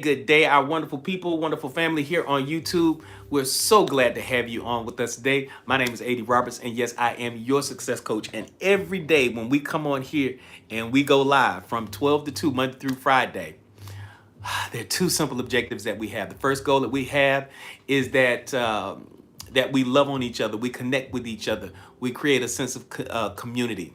Good day, our wonderful people, wonderful family here on YouTube. We're so glad to have you on with us today. My name is AD Roberts, and yes, I am your success coach. And every day when we come on here and we go live from 12 to 2, Monday through Friday, there are two simple objectives that we have. The first goal that we have is that we love on each other, we connect with each other, we create a sense of community.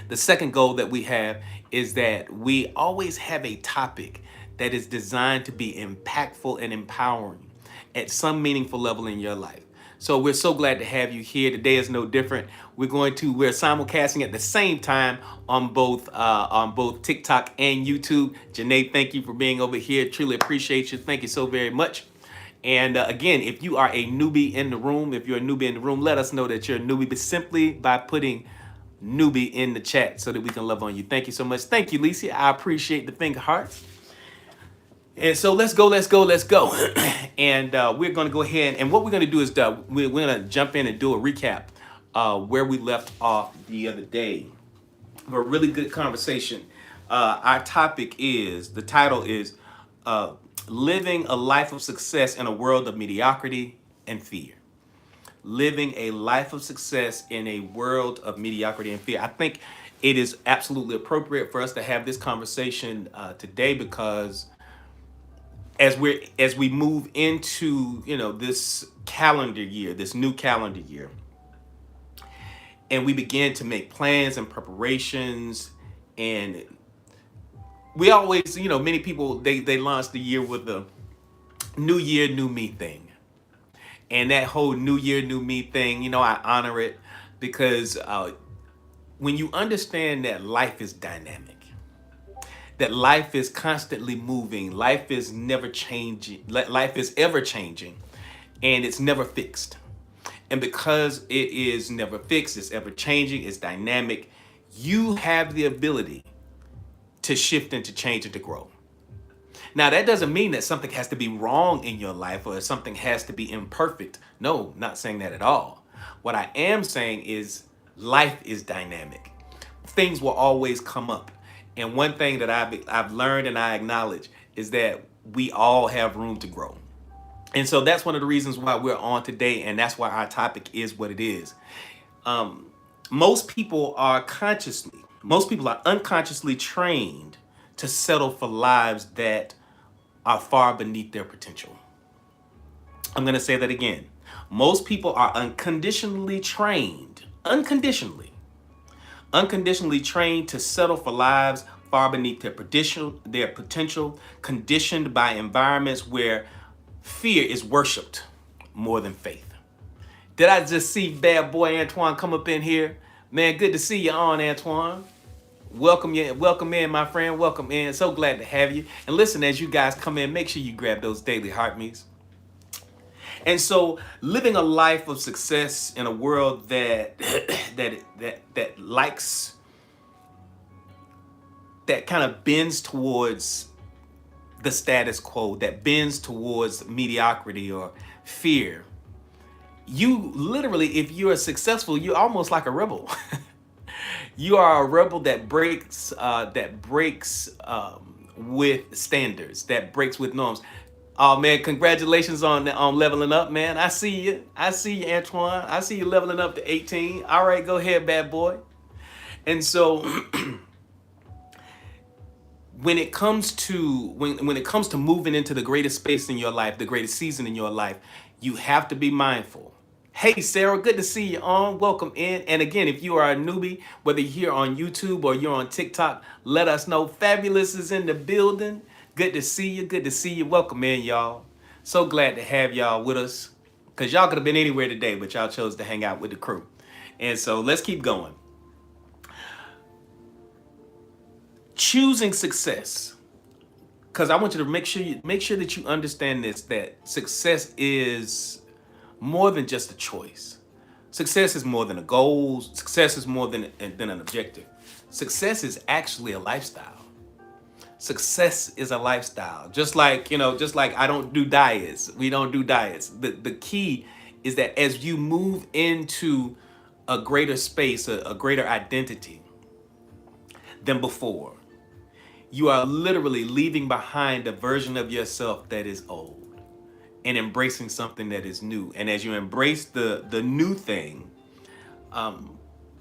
The second goal that we have is that we always have a topic that is designed to be impactful and empowering at some meaningful level in your life. So we're so glad to have you here. Today is no different. We're simulcasting at the same time on both TikTok and YouTube. Janae, thank you for being over here. Truly appreciate you. Thank you so very much. And again, if you are a newbie in the room, if you're a newbie in the room, let us know that you're a newbie, but simply by putting newbie in the chat so that we can love on you. Thank you so much. Thank you, Lisa. I appreciate the finger hearts. And so let's go. And we're going to go ahead. And what we're going to do is we're going to jump in and do a recap where we left off the other day. A really good conversation. Our topic the title is Living a Life of Success in a World of Mediocrity and Fear. Living a life of success in a world of mediocrity and fear. I think it is absolutely appropriate for us to have this conversation today because as we move into this calendar year, this new calendar year, and we begin to make plans and preparations, and we always, many people they launch the year with the new year, new me thing. And that whole new year, new me thing, I honor it because when you understand that life is dynamic, that life is constantly moving, life is never changing, life is ever changing, and it's never fixed. And because it is never fixed, it's ever changing, it's dynamic, you have the ability to shift and to change and to grow. Now, that doesn't mean that something has to be wrong in your life or something has to be imperfect. No, not saying that at all. What I am saying is life is dynamic. Things will always come up. And one thing that I've learned and I acknowledge is that we all have room to grow. And so that's one of the reasons why we're on today, and that's why our topic is what it is. Most people are unconsciously trained to settle for lives that are far beneath their potential. I'm going to say that again. Most people are unconditionally trained to settle for lives far beneath their potential, conditioned by environments where fear is worshipped more than faith. Did I just see bad boy Antoine come up in here? Man, good to see you on, Antoine. Welcome in, my friend. Welcome in. So glad to have you. And listen, as you guys come in, make sure you grab those daily heart meets. And so, living a life of success in a world that likes, that kind of bends towards the status quo, that bends towards mediocrity or fear. You literally, if you are successful, you're almost like a rebel. You are a rebel that breaks with standards, that breaks with norms. Oh man, congratulations on leveling up, man. I see you, Antoine. I see you leveling up to 18. All right, go ahead, bad boy. And so, when it comes to moving into the greatest space in your life, the greatest season in your life, you have to be mindful. Hey, Sarah, good to see you on. Welcome in. And again, if you are a newbie, whether you're here on YouTube or you're on TikTok, let us know. Fabulous is in the building. Good to see you. Good to see you. Welcome in, y'all. So glad to have y'all with us because y'all could have been anywhere today, but y'all chose to hang out with the crew. And so let's keep going. Choosing success. Because I want you to make sure that you understand this, that success is more than just a choice. Success is more than a goal. Success is more than an objective. Success is actually a lifestyle. Success is a lifestyle. Just like I don't do diets. We don't do diets. The key is that as you move into a greater space, a greater identity than before, You are literally leaving behind a version of yourself that is old and embracing something that is new. And as you embrace the new thing,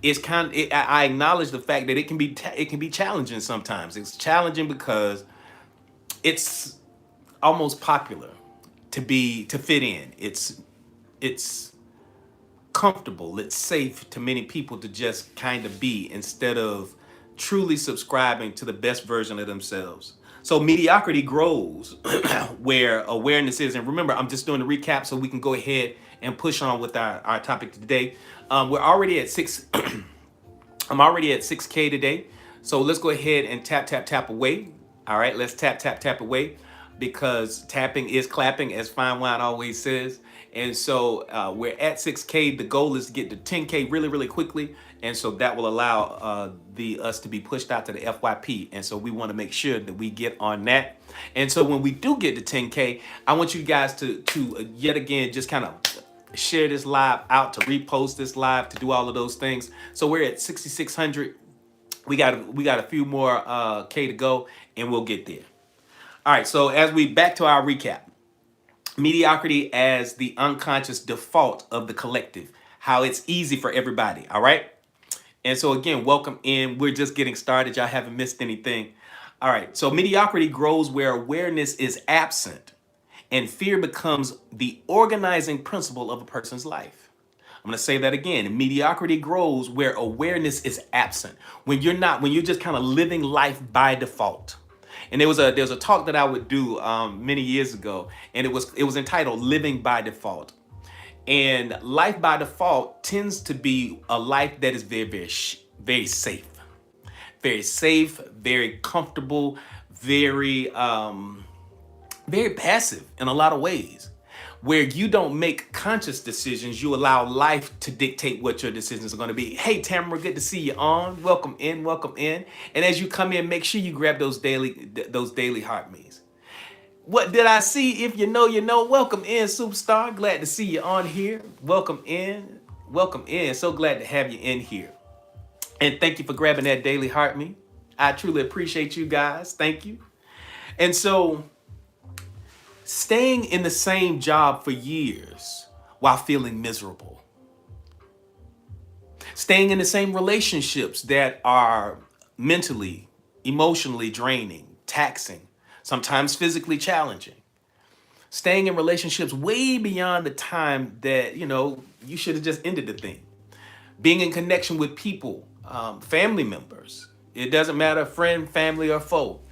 it's I acknowledge the fact that it can be challenging sometimes. It's challenging because it's almost popular to fit in. It's comfortable, it's safe to many people to just kind of be, instead of truly subscribing to the best version of themselves. So mediocrity grows where awareness is. And remember, I'm just doing a recap so we can go ahead and push on with our topic today. We're already at six. I'm already at 6K today. So let's go ahead and tap away. All right, let's tap away, because tapping is clapping, as Fine Wine always says. And so we're at 6K. The goal is to get to 10K really, really quickly. And so that will allow us to be pushed out to the FYP. And so we want to make sure that we get on that. And so when we do get to 10K, I want you guys to yet again just kind of share this live out, to repost this live, to do all of those things. So we're at 6,600. We got a few more K to go, and we'll get there. All right, so as we back to our recap, mediocrity as the unconscious default of the collective, how it's easy for everybody. All right. And so again, welcome in. We're just getting started. Y'all haven't missed anything. All right. So mediocrity grows where awareness is absent and fear becomes the organizing principle of a person's life. I'm going to say that again. Mediocrity grows where awareness is absent. When you're just kind of living life by default. And there was a talk that I would do many years ago, and it was entitled "Living by Default." And life by default tends to be a life that is very, very, very safe, very comfortable, very, very passive in a lot of ways. Where you don't make conscious decisions, you allow life to dictate what your decisions are going to be. Hey, Tamara, good to see you on. Welcome in, welcome in. And as you come in, make sure you grab those daily heart me's. What did I see? If you know, you know. Welcome in, superstar. Glad to see you on here. Welcome in, welcome in. So glad to have you in here. And thank you for grabbing that daily heart me. I truly appreciate you guys. Thank you. And so, staying in the same job for years while feeling miserable. Staying in the same relationships that are mentally, emotionally draining, taxing, sometimes physically challenging. Staying in relationships way beyond the time that, you should have just ended the thing. Being in connection with people, family members. It doesn't matter, friend, family, or foe.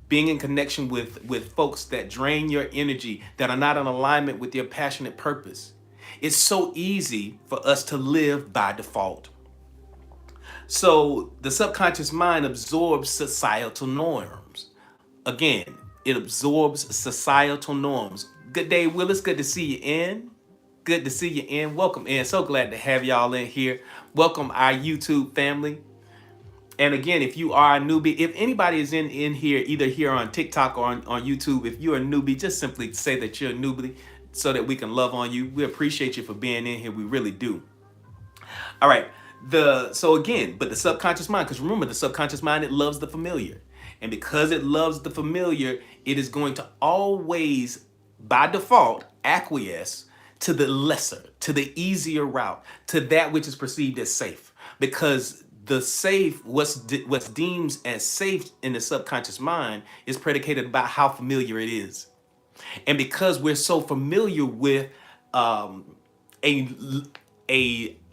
Being in connection with folks that drain your energy, that are not in alignment with your passionate purpose. It's so easy for us to live by default. So the subconscious mind absorbs societal norms. Again, it absorbs societal norms. Good day, Willis. Good to see you in. Good to see you in. Welcome in. So glad to have y'all in here. Welcome our YouTube family. And again, if you are a newbie, if anybody is in here, either here on TikTok or on YouTube, if you're a newbie, just simply say that you're a newbie so that we can love on you. We appreciate you for being in here. We really do. All right. But the subconscious mind, because remember, the subconscious mind, it loves the familiar. And because it loves the familiar, it is going to always, by default, acquiesce to the lesser, to the easier route, to that which is perceived as safe. Because the safe, what's deemed as safe in the subconscious mind, is predicated by how familiar it is. And because we're so familiar with a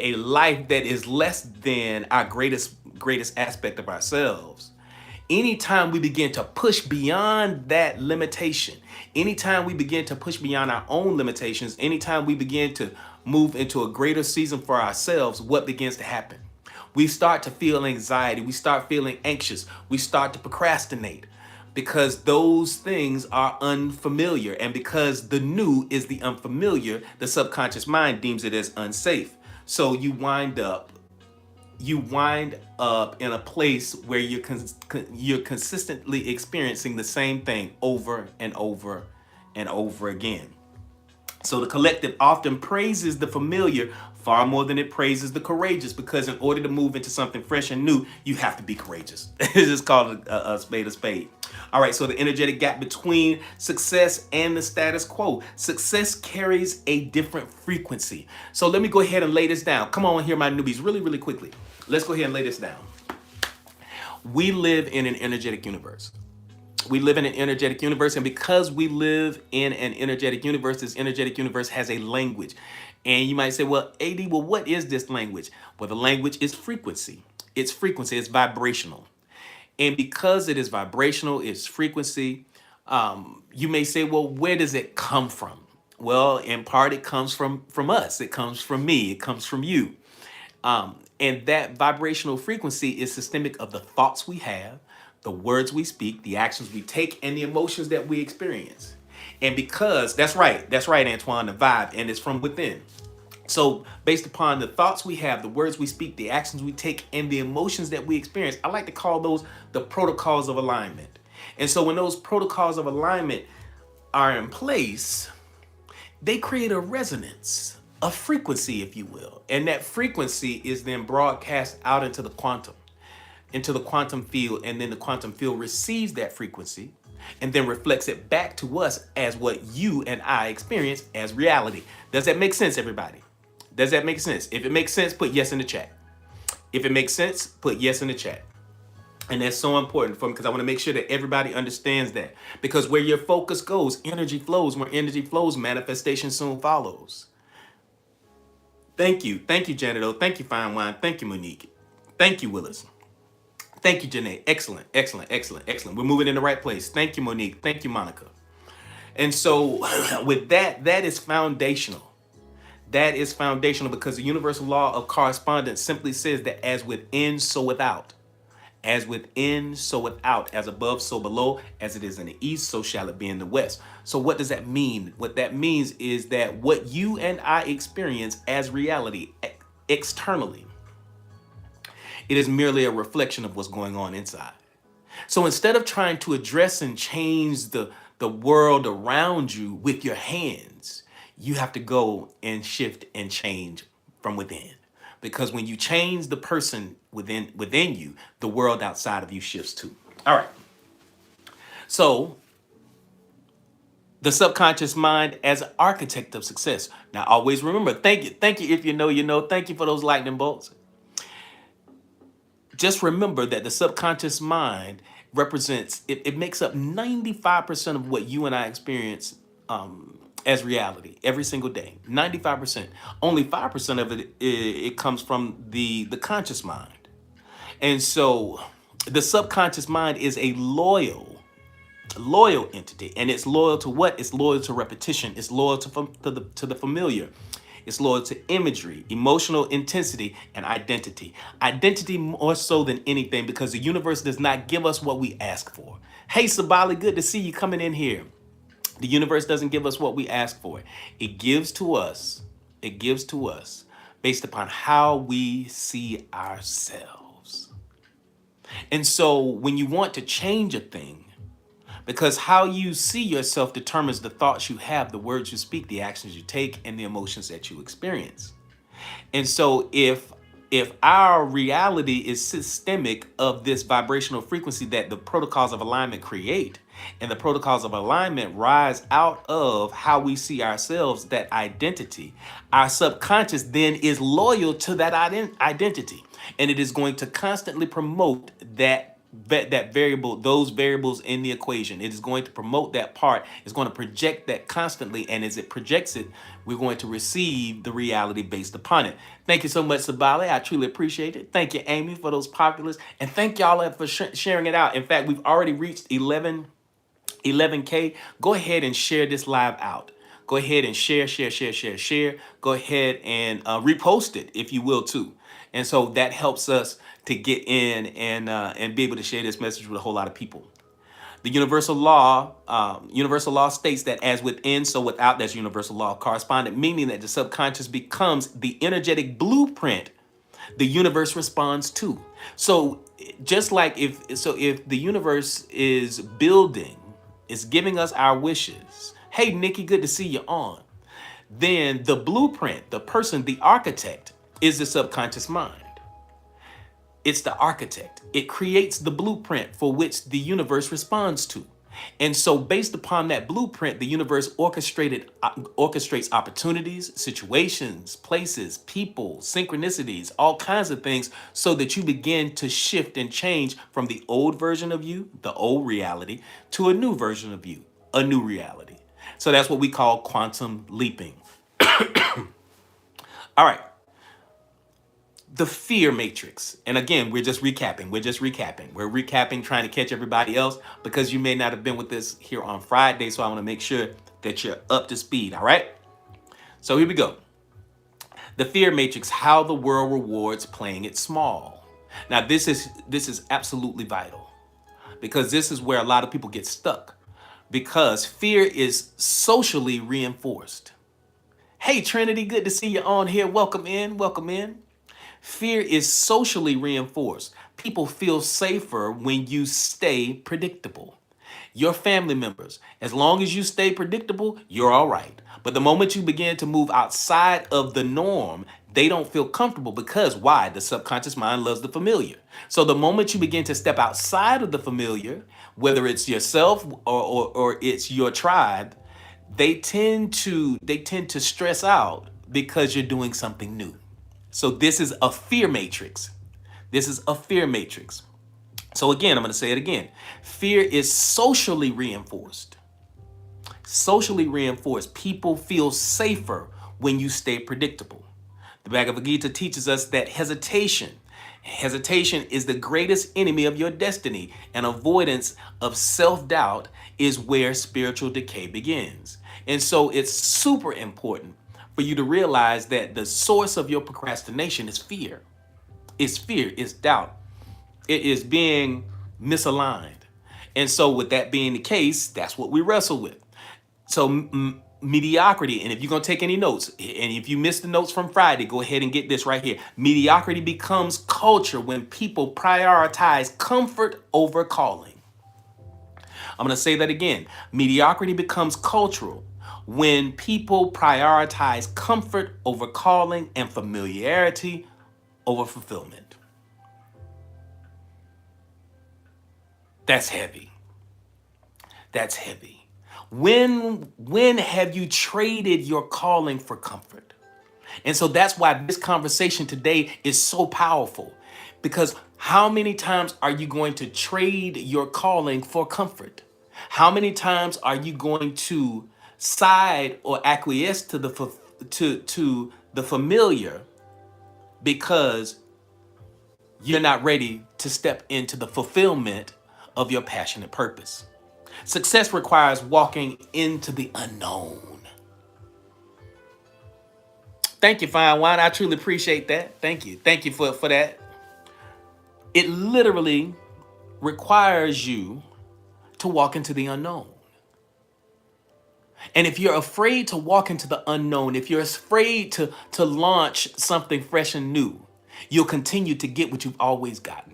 life that is less than our greatest aspect of ourselves, anytime we begin to push beyond that limitation, anytime we begin to push beyond our own limitations, anytime we begin to move into a greater season for ourselves, what begins to happen? We start to feel anxiety. We start feeling anxious. We start to procrastinate because those things are unfamiliar. And because the new is the unfamiliar, the subconscious mind deems it as unsafe. So you wind up in a place where you're consistently experiencing the same thing over and over and over again. So the collective often praises the familiar far more than it praises the courageous, because in order to move into something fresh and new, you have to be courageous. It's just called a spade a spade. All right, so the energetic gap between success and the status quo. Success carries a different frequency. So let me go ahead and lay this down. Come on here, my newbies, really, really quickly. Let's go ahead and lay this down. We live in an energetic universe. We live in an energetic universe, and because we live in an energetic universe, this energetic universe has a language. And you might say, well, AD, well, what is this language? Well, the language is frequency. It's frequency, it's vibrational. And because it is vibrational, it's frequency, you may say, well, where does it come from? Well, in part, it comes from us. It comes from me. It comes from you. And that vibrational frequency is systemic of the thoughts we have, the words we speak, the actions we take, and the emotions that we experience. And because that's right, Antoine, the vibe, and it's from within. So based upon the thoughts we have, the words we speak, the actions we take, and the emotions that we experience, I like to call those the protocols of alignment. And so when those protocols of alignment are in place, they create a resonance, a frequency, if you will. And that frequency is then broadcast out into the quantum field, and then the quantum field receives that frequency and then reflects it back to us as what you and I experience as reality. Does that make sense, everybody? Does that make sense? If it makes sense, put yes in the chat. If it makes sense, put yes in the chat. And that's so important for me, because I want to make sure that everybody understands that. Because where your focus goes, energy flows. Where energy flows, manifestation soon follows. Thank you. Thank you, Janet O. Thank you, Fine Wine. Thank you, Monique. Thank you, Willis. Thank you, Janae. Excellent, excellent, excellent, excellent. We're moving in the right place. Thank you, Monique. Thank you, Monica. And so with that, that is foundational. That is foundational, because the universal law of correspondence simply says that as within, so without. As within, so without. As above, so below. As it is in the east, so shall it be in the west. So what does that mean? What that means is that what you and I experience as reality externally, it is merely a reflection of what's going on inside. So instead of trying to address and change the world around you with your hands, you have to go and shift and change from within. Because when you change the person within you, the world outside of you shifts too. All right. So the subconscious mind as an architect of success. Now, always remember, thank you. If you know, you know. Thank you for those lightning bolts. Just remember that the subconscious mind represents, it makes up 95% of what you and I experience as reality every single day. 95%. Only 5% of it comes from the conscious mind. And so the subconscious mind is a loyal entity. And it's loyal to what? It's loyal to repetition. It's loyal to the familiar. It's loyal to imagery, emotional intensity, and identity. Identity more so than anything, because the universe does not give us what we ask for. Hey, Sabali, good to see you coming in here. The universe doesn't give us what we ask for. It gives to us based upon how we see ourselves. And so when you want to change a thing, because how you see yourself determines the thoughts you have, the words you speak, the actions you take, and the emotions that you experience. And so if our reality is systemic of this vibrational frequency that the protocols of alignment create, and the protocols of alignment rise out of how we see ourselves, that identity, our subconscious then is loyal to that identity. And it is going to constantly promote that variable, those variables in the equation. It is going to promote that part. It's going to project that constantly. And as it projects it, we're going to receive the reality based upon it. Thank you so much, Sabale. I truly appreciate it. Thank you, Amy, for those populars. And thank y'all for sharing it out. In fact, we've already reached 11K. Go ahead and share this live out. Go ahead and share. Go ahead and repost it, if you will, too. And so that helps us to get in and be able to share this message with a whole lot of people. The universal law states that as within, so without. That's universal law of correspondence, meaning that the subconscious becomes the energetic blueprint the universe responds to. So just like if the universe is building, it's giving us our wishes. Hey, Nikki, good to see you on. then the blueprint, the person, the architect, is the subconscious mind. It's the architect. It creates the blueprint for which the universe responds to. And so based upon that blueprint, the universe orchestrates opportunities, situations, places, people, synchronicities, all kinds of things so that you begin to shift and change from the old version of you, the old reality, to a new version of you, a new reality. So that's what we call quantum leaping. All right. The fear matrix. And again, we're just recapping. We're recapping, trying to catch everybody else because you may not have been with us here on Friday. So I want to make sure that you're up to speed. All right. So here we go. The fear matrix, how the world rewards playing it small. Now, this is absolutely vital because this is where a lot of people get stuck because fear is socially reinforced. Hey, Trinity, good to see you on here. Welcome in. Welcome in. Fear is socially reinforced. People feel safer when you stay predictable. Your family members, as long as you stay predictable, you're all right. But the moment you begin to move outside of the norm, they don't feel comfortable because why? The subconscious mind loves the familiar. So the moment you begin to step outside of the familiar, whether it's yourself or it's your tribe, they tend to stress out because you're doing something new. So this is a fear matrix. This is a fear matrix. So again, I'm going to say it again. Fear is socially reinforced. Socially reinforced. People feel safer when you stay predictable. The Bhagavad Gita teaches us that hesitation is the greatest enemy of your destiny, and avoidance of self-doubt is where spiritual decay begins. And so it's super important for you to realize that the source of your procrastination is fear. It's fear, it's doubt. It is being misaligned. And so with that being the case, that's what we wrestle with. So mediocrity, and if you're going to take any notes, and if you missed the notes from Friday, go ahead and get this right here. Mediocrity becomes culture when people prioritize comfort over calling. I'm going to say that again. Mediocrity becomes cultural when people prioritize comfort over calling and familiarity over fulfillment. That's heavy. That's heavy. When have you traded your calling for comfort? And so that's why this conversation today is so powerful, because how many times are you going to trade your calling for comfort? How many times are you going to side or acquiesce to the familiar because you're not ready to step into the fulfillment of your passionate purpose? Success requires walking into the unknown. Thank you, Fine Wine. I truly appreciate that. Thank you. Thank you for that. It literally requires you to walk into the unknown. And if you're afraid to walk into the unknown, if you're afraid to launch something fresh and new, you'll continue to get what you've always gotten.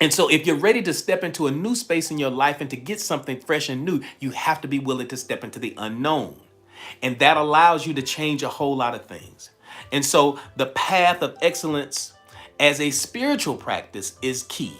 And so if you're ready to step into a new space in your life and to get something fresh and new, you have to be willing to step into the unknown. And that allows you to change a whole lot of things. And so the path of excellence as a spiritual practice is key.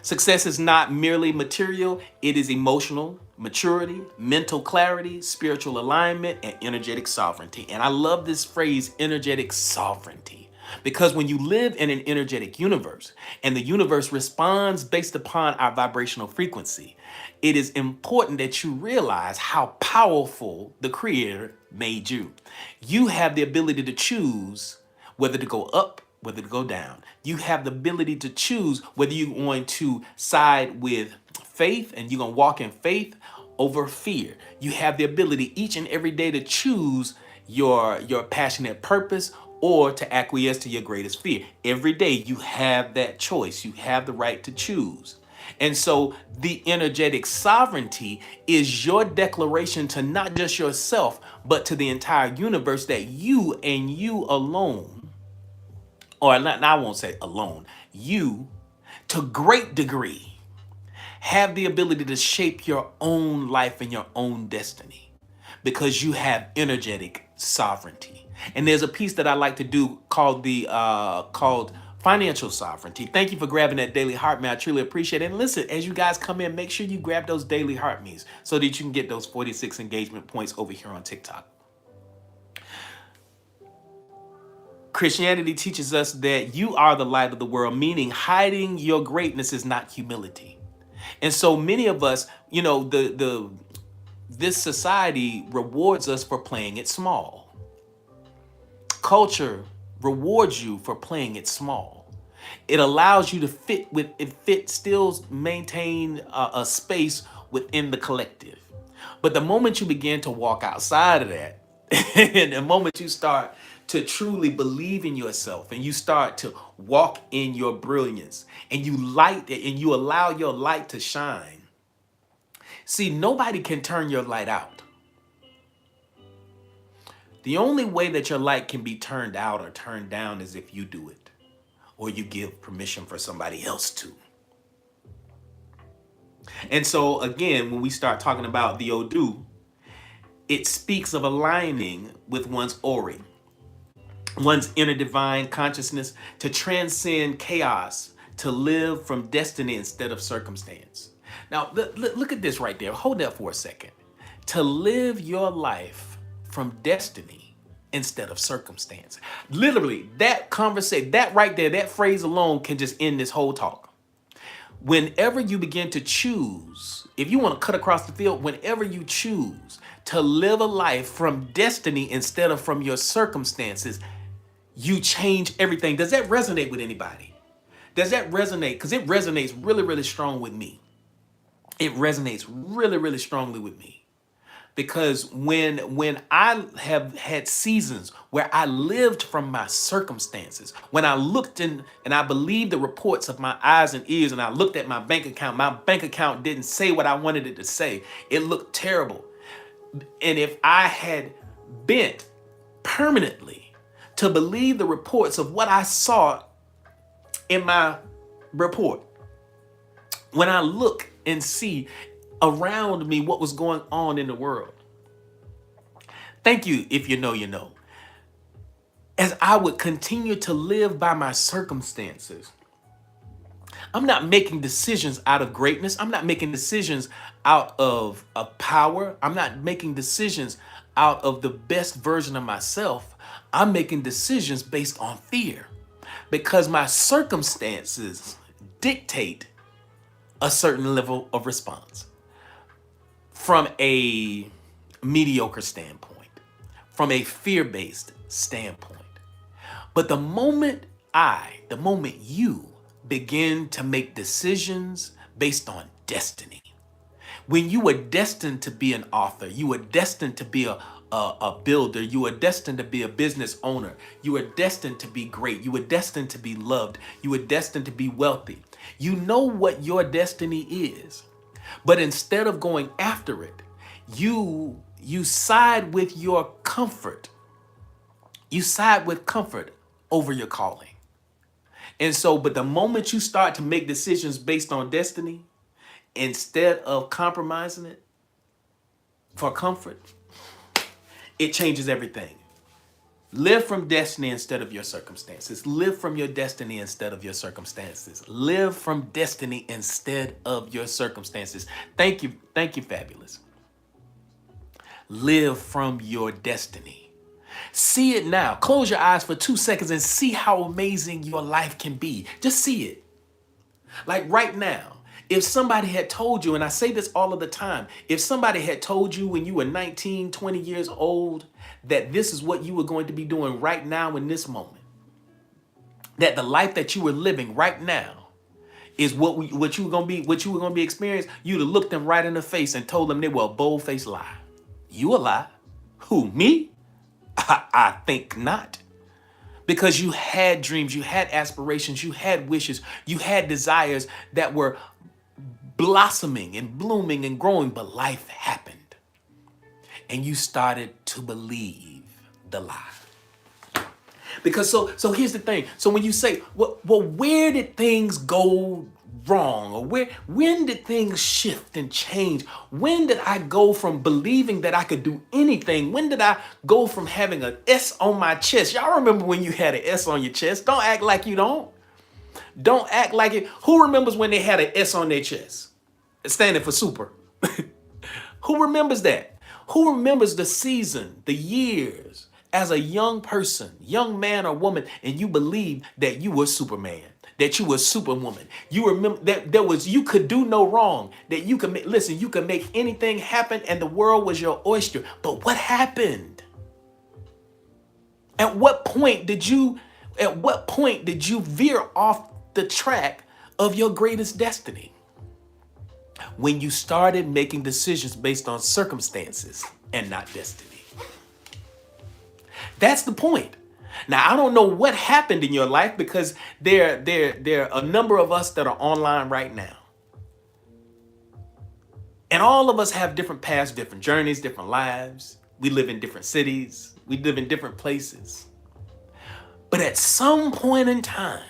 Success is not merely material, it is emotional maturity, mental clarity, spiritual alignment, and energetic sovereignty. And I love this phrase, energetic sovereignty, because when you live in an energetic universe and the universe responds based upon our vibrational frequency, it is important that you realize how powerful the Creator made you. You have the ability to choose whether to go up, whether to go down. You have the ability to choose whether you're going to side with faith and you're going to walk in faith over fear. You have the ability each and every day to choose your passionate purpose or to acquiesce to your greatest fear. Every day you have that choice. You have the right to choose. And so the energetic sovereignty is your declaration to not just yourself, but to the entire universe that you and you alone, or not, I won't say alone, you to great degree have the ability to shape your own life and your own destiny. because you have energetic sovereignty. And there's a piece that I like to do called called financial sovereignty. Thank you for grabbing that daily heart, man. I truly appreciate it. And listen, as you guys come in, make sure you grab those daily heart me's so that you can get those 46 engagement points over here on TikTok. Christianity teaches us that you are the light of the world, meaning hiding your greatness is not humility. And so many of us, you know, this society rewards us for playing it small. Culture rewards you for playing it small. It allows you to still maintain a space within the collective. But the moment you begin to walk outside of that, and the moment you start to truly believe in yourself and you start to walk in your brilliance and you light it and you allow your light to shine. See, nobody can turn your light out. The only way that your light can be turned out or turned down is if you do it or you give permission for somebody else to. And so again, when we start talking about the Odu, it speaks of aligning with one's Ori, one's inner divine consciousness, to transcend chaos, to live from destiny instead of circumstance. Now, look at this right there. Hold that for a second. To live your life from destiny instead of circumstance. Literally, that conversation, that right there, that phrase alone can just end this whole talk. Whenever you begin to choose, if you want to cut across the field, whenever you choose to live a life from destiny instead of from your circumstances, you change everything. Does that resonate with anybody? Does that resonate? Because it resonates really, really strong with me. It resonates really, really strongly with me. Because when I have had seasons where I lived from my circumstances, when I looked in and I believed the reports of my eyes and ears, and I looked at my bank account didn't say what I wanted it to say. It looked terrible. And if I had bent permanently to believe the reports of what I saw in my report, when I look and see around me what was going on in the world. Thank you, if you know, you know. As I would continue to live by my circumstances, I'm not making decisions out of greatness. I'm not making decisions out of power. I'm not making decisions out of the best version of myself. I'm making decisions based on fear because my circumstances dictate a certain level of response. From a mediocre standpoint, from a fear-based standpoint. But the moment you begin to make decisions based on destiny, when you were destined to be an author, you were destined to be a builder, you were destined to be a business owner, you were destined to be great, you were destined to be loved, you were destined to be wealthy. You know what your destiny is. But instead of going after it, you side with your comfort. You side with comfort over your calling. And so, but the moment you start to make decisions based on destiny, instead of compromising it for comfort, it changes everything. Live from destiny instead of your circumstances. Live from your destiny instead of your circumstances. Live from destiny instead of your circumstances. Thank you, Fabulous. Live from your destiny. See it now. Close your eyes for 2 seconds and see how amazing your life can be. Just see it. Like right now. If somebody had told you, and I say this all of the time, if somebody had told you when you were 19, 20 years old, that this is what you were going to be doing right now in this moment, that the life that you were living right now is what you were going to be experiencing, you'd have looked them right in the face and told them they were a bold-faced lie. You a lie? Who, me? I think not. Because you had dreams, you had aspirations, you had wishes, you had desires that were blossoming and blooming and growing, but life happened. And you started to believe the lie. Because so here's the thing. So when you say, well, where did things go wrong? Or when did things shift and change? When did I go from believing that I could do anything? When did I go from having an S on my chest? Y'all remember when you had an S on your chest? Don't act like you don't. Don't act like it. Who remembers when they had an S on their chest? Standing for super. Who remembers that? Who remembers the season, the years as a young person, young man or woman, and you believed that you were Superman, that you were Superwoman. You remember that you could do no wrong, that you could you could make anything happen and the world was your oyster. But what happened? At what point did you veer off the track of your greatest destiny? When you started making decisions based on circumstances and not destiny. That's the point. Now, I don't know what happened in your life because there are a number of us that are online right now. And all of us have different paths, different journeys, different lives. We live in different cities. We live in different places. But at some point in time,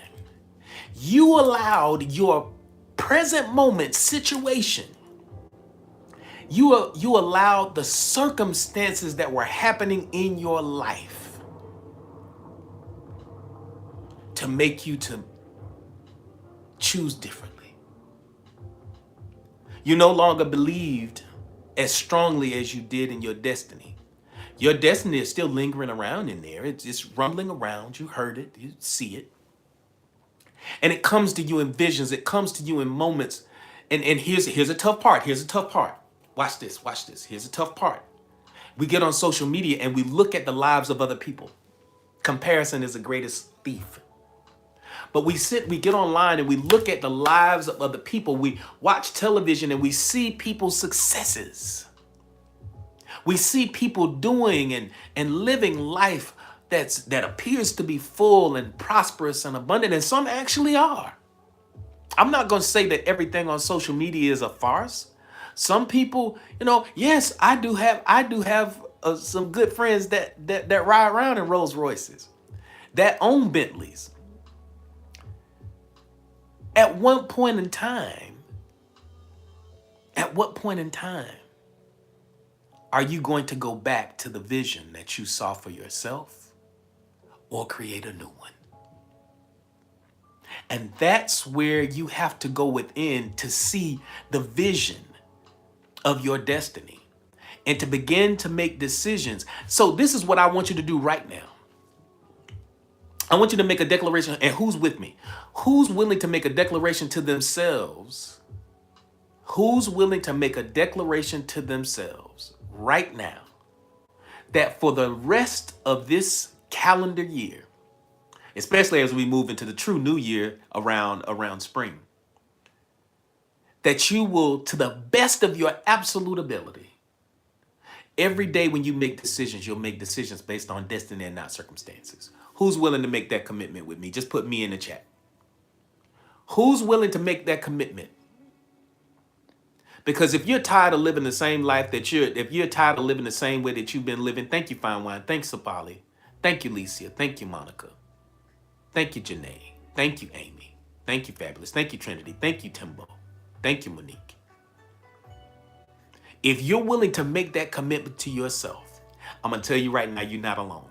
you allowed your present moment situation, you allowed the circumstances that were happening in your life to make you to choose differently. You no longer believed as strongly as you did in your destiny. Your destiny is still lingering around in there. It's just rumbling around. You heard it, you see it. And it comes to you in visions. It comes to you in moments. And here's a tough part. Here's a tough part. Watch this. Watch this. Here's a tough part. We get on social media and we look at the lives of other people. Comparison is the greatest thief. But we get online and we look at the lives of other people. We watch television and we see people's successes. We see people doing and living life that appears to be full and prosperous and abundant, and some actually are. I'm not going to say that everything on social media is a farce. Some people, yes, I do have some good friends that ride around in Rolls Royces, that own Bentleys. At what point in time are you going to go back to the vision that you saw for yourself or create a new one? And that's where you have to go within to see the vision of your destiny and to begin to make decisions. So this is what I want you to do right now. I want you to make a declaration, and who's with me? Who's willing to make a declaration to themselves? Who's willing to make a declaration to themselves right now that for the rest of this calendar year, especially as we move into the true new year around spring, that you will, to the best of your absolute ability, every day when you make decisions, you'll make decisions based on destiny and not circumstances. Who's willing to make that commitment with me? Just put me in the chat. Who's willing to make that commitment? Because if you're tired of living the same life if you're tired of living the same way that you've been living, thank you, Fine Wine. Thanks, Sapali. Thank you, Licia. Thank you, Monica. Thank you, Janae. Thank you, Amy. Thank you, Fabulous. Thank you, Trinity. Thank you, Timbo. Thank you, Monique. If you're willing to make that commitment to yourself, I'm going to tell you right now, you're not alone.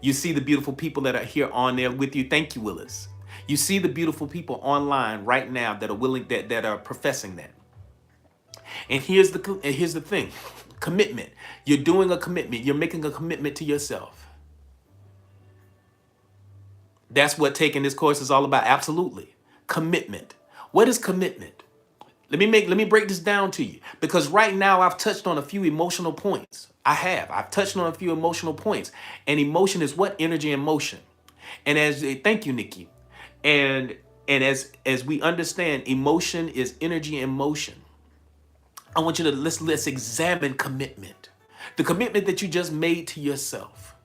You see the beautiful people that are here on there with you. Thank you, Willis. You see the beautiful people online right now that are willing, that are professing that. And here's the thing. Commitment. You're doing a commitment. You're making a commitment to yourself. That's what taking this course is all about. Absolutely. Commitment. What is commitment? Let me break this down to you, because right now I've touched on a few emotional points. I've touched on a few emotional points, and emotion is what? Energy and motion. And thank you, Nikki. And as we understand, emotion is energy and motion. I want you to let's examine commitment. The commitment that you just made to yourself.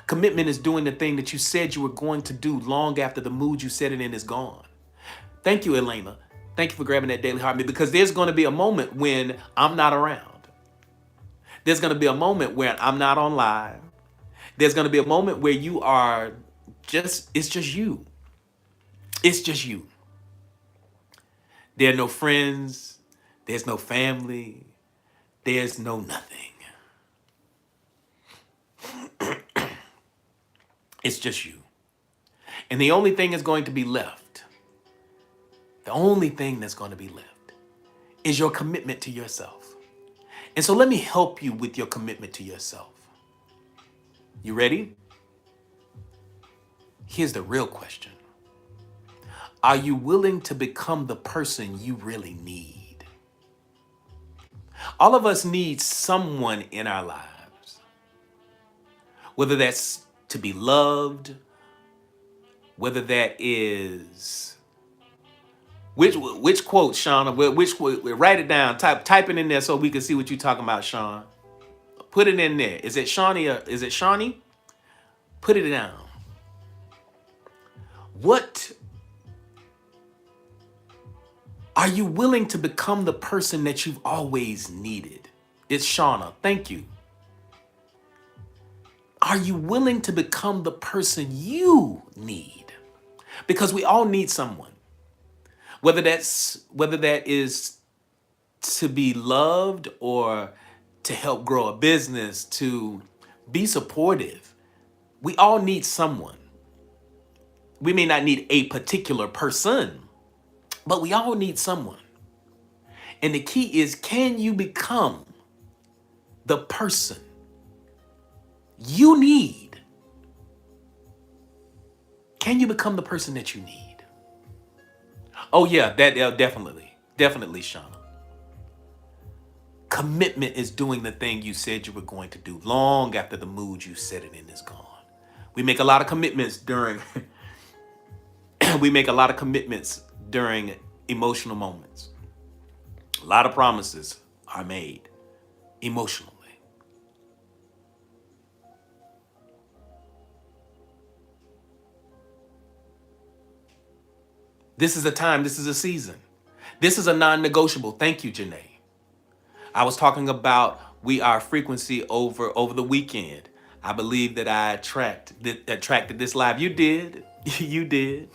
Commitment is doing the thing that you said you were going to do long after the mood you set it in is gone. Thank you, Elena. Thank you for grabbing that daily heart meal, because there's going to be a moment when I'm not around. There's going to be a moment where I'm not on live. There's going to be a moment where you are it's just you. It's just you. There are no friends. There's no family. There's no nothing. It's just you. And the only thing that's going to be left, the only thing that's going to be left is your commitment to yourself. And so let me help you with your commitment to yourself. You ready? Here's the real question. Are you willing to become the person you really need? All of us need someone in our lives, whether that's to be loved, whether that is which quote, Shauna? Which quote? Write it down. Type it in there so we can see what you're talking about, Sean. Put it in there. Is it Shawnee? Is it Shawnee? Put it down. What are you willing to become the person that you've always needed? It's Shauna. Thank you. Are you willing to become the person you need? Because we all need someone. Whether that is to be loved or to help grow a business, to be supportive. We all need someone. We may not need a particular person, but we all need someone. And the key is, can you become the person you need? Can you become the person that you need? Oh yeah, definitely, Shauna. Commitment is doing the thing you said you were going to do long after the mood you set it in is gone. We make a lot of commitments during emotional moments. A lot of promises are made emotionally. This is a time, this is a season. This is a non-negotiable. Thank you, Janae. I was talking about we are frequency over the weekend. I believe that I attracted this live. You did. You did.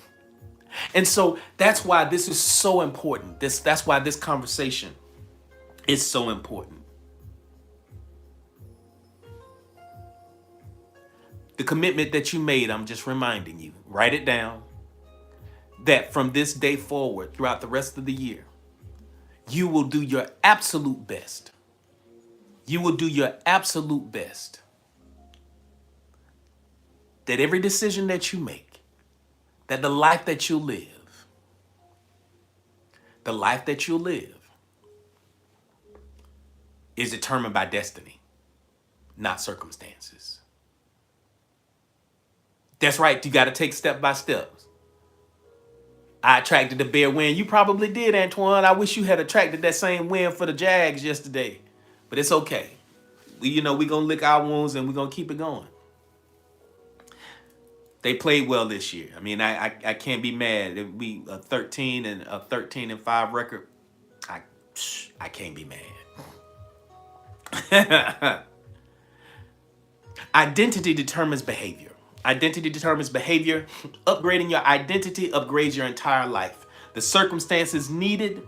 And so that's why this is so important. That's why this conversation is so important. The commitment that you made, I'm just reminding you, write it down, that from this day forward, throughout the rest of the year, you will do your absolute best. You will do your absolute best. That every decision that you make, that the life that you'll live is determined by destiny, not circumstances. That's right. You got to take step by steps. I attracted the bear win. You probably did, Antoine. I wish you had attracted that same win for the Jags yesterday. But it's okay. We're going to lick our wounds and we're going to keep it going. They played well this year. I mean, I can't be mad. It would be a 13-5 record. I can't be mad. Identity determines behavior. Identity determines behavior. Upgrading your identity upgrades your entire life. The circumstances needed,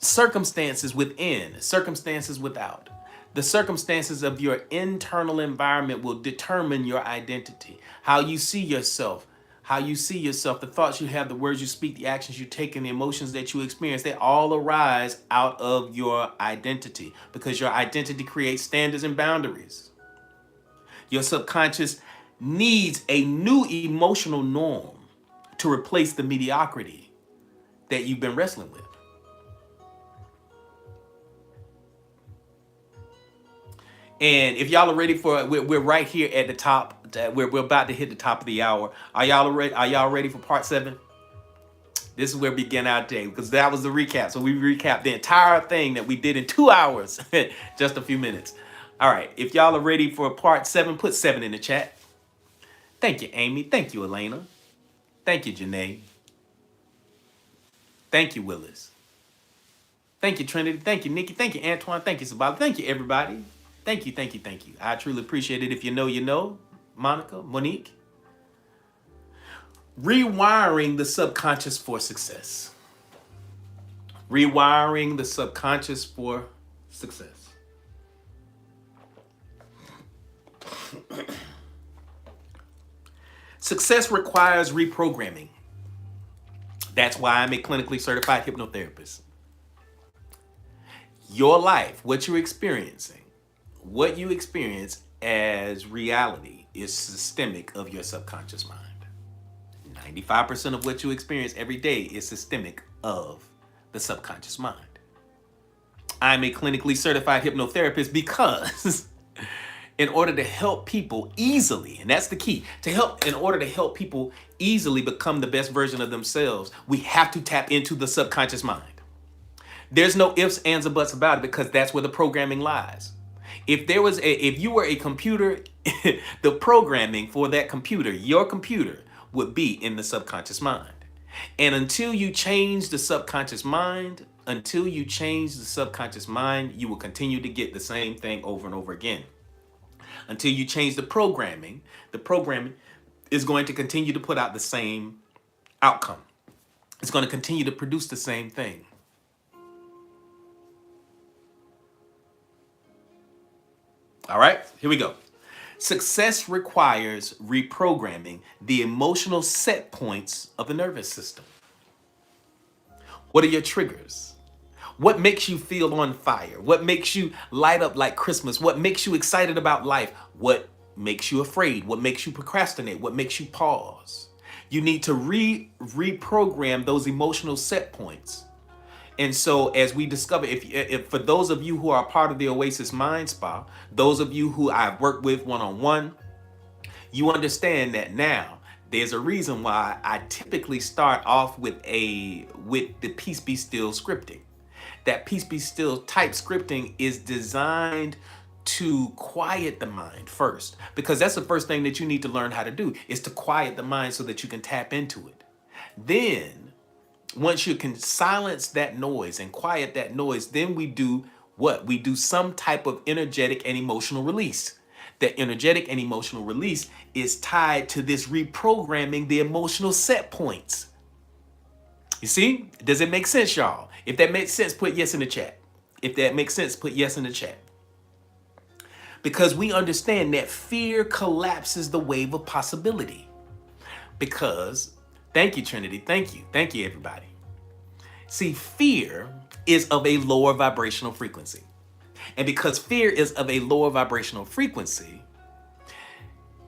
circumstances within, circumstances without. The circumstances of your internal environment will determine your identity. How you see yourself, the thoughts you have, the words you speak, the actions you take, and the emotions that you experience, they all arise out of your identity, because your identity creates standards and boundaries. Your subconscious needs a new emotional norm to replace the mediocrity that you've been wrestling with. And if y'all are ready for it, we're right here at the top. We're about to hit the top of the hour. Are y'all ready? Are y'all ready for part 7? This is where we begin our day, because that was the recap. So we recapped the entire thing that we did in 2 hours, just a few minutes. All right. If y'all are ready for part 7, put 7 in the chat. Thank you, Amy. Thank you, Elena. Thank you, Janae. Thank you, Willis. Thank you, Trinity. Thank you, Nikki. Thank you, Antoine. Thank you, Sabala. Thank you, everybody. Thank you. I truly appreciate it. If you know, you know. Monica, Monique. Rewiring the subconscious for success. Rewiring the subconscious for success. Success requires reprogramming. That's why I'm a clinically certified hypnotherapist. Your life, what you're experiencing, what you experience as reality is systemic of your subconscious mind. 95% of what you experience every day is systemic of the subconscious mind. I'm a clinically certified hypnotherapist because in order to help people easily, and that's the key, in order to help people easily become the best version of themselves, we have to tap into the subconscious mind. There's no ifs, ands, or buts about it because that's where the programming lies. If you were a computer, the programming for that computer, your computer, would be in the subconscious mind. And until you change the subconscious mind, you will continue to get the same thing over and over again. Until you change the programming is going to continue to put out the same outcome. It's going to continue to produce the same thing. All right, here we go. Success requires reprogramming the emotional set points of the nervous system. What are your triggers? What makes you feel on fire? What makes you light up like Christmas? What makes you excited about life? What makes you afraid? What makes you procrastinate? What makes you pause? You need to reprogram those emotional set points. And so as we discover, if for those of you who are part of the Oasis Mind Spa, those of you who I've worked with one-on-one, you understand that now there's a reason why I typically start off with the Peace Be Still scripting. That Peace Be Still type scripting is designed to quiet the mind first, because that's the first thing that you need to learn how to do, is to quiet the mind so that you can tap into it. Then once you can silence that noise and quiet that noise, then we do what? We do some type of energetic and emotional release. That energetic and emotional release is tied to this reprogramming the emotional set points. You see? Does it make sense, y'all? If that makes sense, put yes in the chat. If that makes sense, put yes in the chat. Because we understand that fear collapses the wave of possibility. Because, thank you, Trinity. Thank you, everybody. See, fear is of a lower vibrational frequency. And because fear is of a lower vibrational frequency,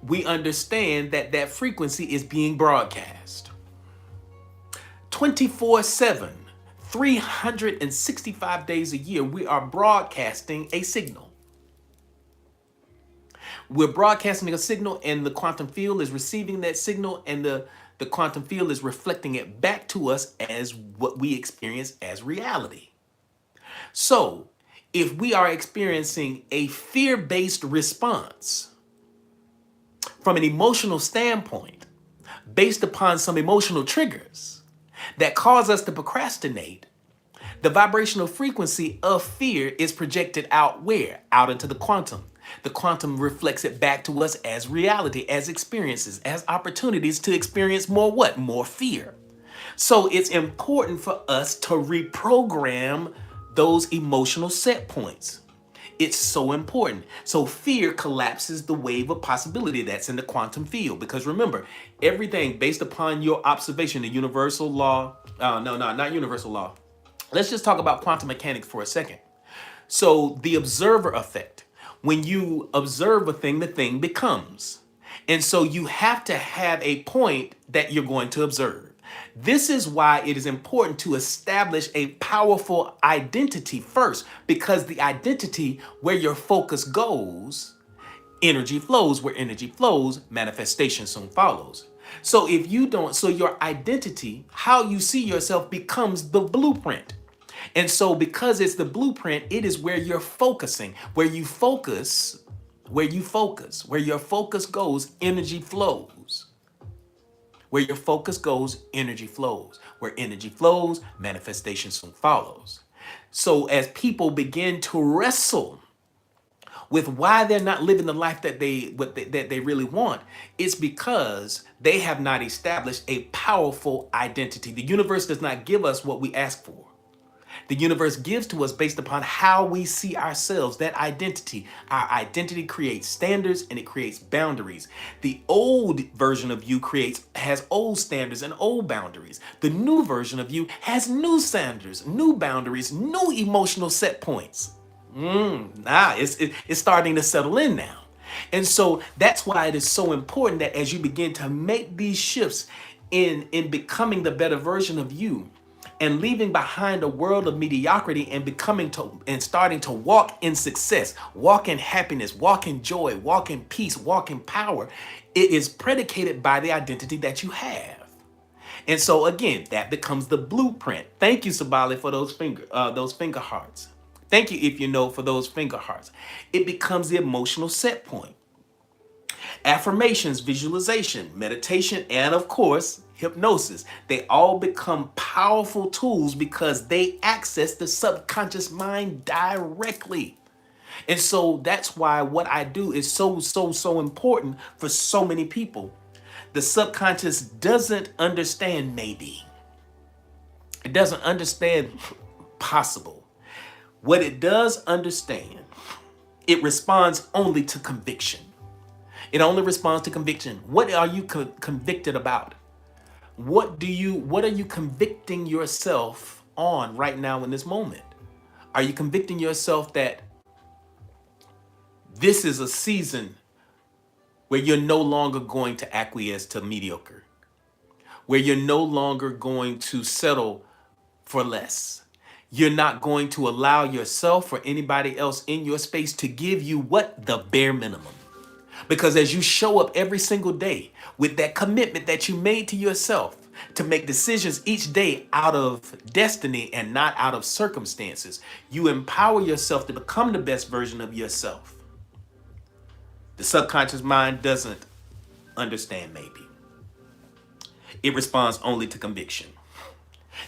we understand that that frequency is being broadcast 24/7, 365 days a year. We are broadcasting a signal. We're broadcasting a signal, and the quantum field is receiving that signal, and the quantum field is reflecting it back to us as what we experience as reality. So if we are experiencing a fear-based response from an emotional standpoint, based upon some emotional triggers that cause us to procrastinate, the vibrational frequency of fear is projected out where? Out into the quantum. The quantum reflects it back to us as reality, as experiences, as opportunities to experience more what? More fear. So it's important for us to reprogram those emotional set points. It's so important. So fear collapses the wave of possibility that's in the quantum field. Because remember, everything based upon your observation, the universal law, not universal law. Let's just talk about quantum mechanics for a second. So the observer effect. When you observe a thing, the thing becomes. And so you have to have a point that you're going to observe. This is why it is important to establish a powerful identity first, because the identity, where your focus goes, energy flows. Where energy flows, manifestation soon follows. So if you don't, so your identity, how you see yourself, becomes the blueprint. And so because it's the blueprint, it is where you're focusing. Where your focus goes, energy flows. Where your focus goes, energy flows. Where energy flows, manifestation soon follows. So as people begin to wrestle with why they're not living the life that they really want, it's because they have not established a powerful identity. The universe does not give us what we ask for. The universe gives to us based upon how we see ourselves, that identity. Our identity creates standards and it creates boundaries. The old version of you has old standards and old boundaries. The new version of you has new standards, new boundaries, new emotional set points. It's starting to settle in now. And so that's why it is so important that as you begin to make these shifts in becoming the better version of you, and leaving behind a world of mediocrity and starting to walk in success, walk in happiness, walk in joy, walk in peace, walk in power, it is predicated by the identity that you have. And so again, that becomes the blueprint. Thank you, Sabali, for those finger hearts. Thank you, if you know, for those finger hearts. It becomes the emotional set point. Affirmations, visualization, meditation, and of course, hypnosis. They all become powerful tools because they access the subconscious mind directly. And so that's why what I do is so important for so many people. The subconscious doesn't understand maybe. It doesn't understand possible. What it does understand, it responds only to conviction. It only responds to conviction. What are you convicted about? What are you convicting yourself on right now in this moment? Are you convicting yourself that this is a season where you're no longer going to acquiesce to mediocre, where you're no longer going to settle for less? You're not going to allow yourself or anybody else in your space to give you what? The bare minimum. Because as you show up every single day with that commitment that you made to yourself to make decisions each day out of destiny and not out of circumstances, you empower yourself to become the best version of yourself. The subconscious mind doesn't understand maybe. It responds only to conviction.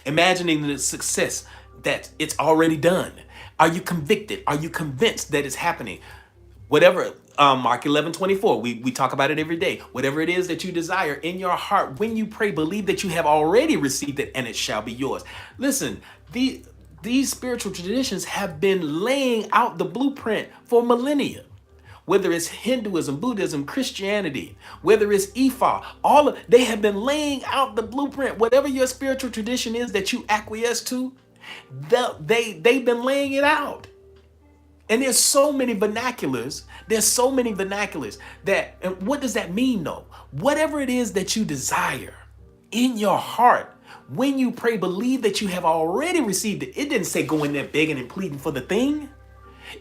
Imagining the success that it's already done. Are you convicted? Are you convinced that it's happening? Whatever, Mark 11:24, we talk about it every day. Whatever it is that you desire in your heart, when you pray, believe that you have already received it and it shall be yours. Listen, these spiritual traditions have been laying out the blueprint for millennia. Whether it's Hinduism, Buddhism, Christianity, whether it's Ifa, they have been laying out the blueprint. Whatever your spiritual tradition is that you acquiesce to, they've been laying it out. And there's so many vernaculars. And what does that mean though? Whatever it is that you desire in your heart, when you pray, believe that you have already received it. It didn't say go in there begging and pleading for the thing.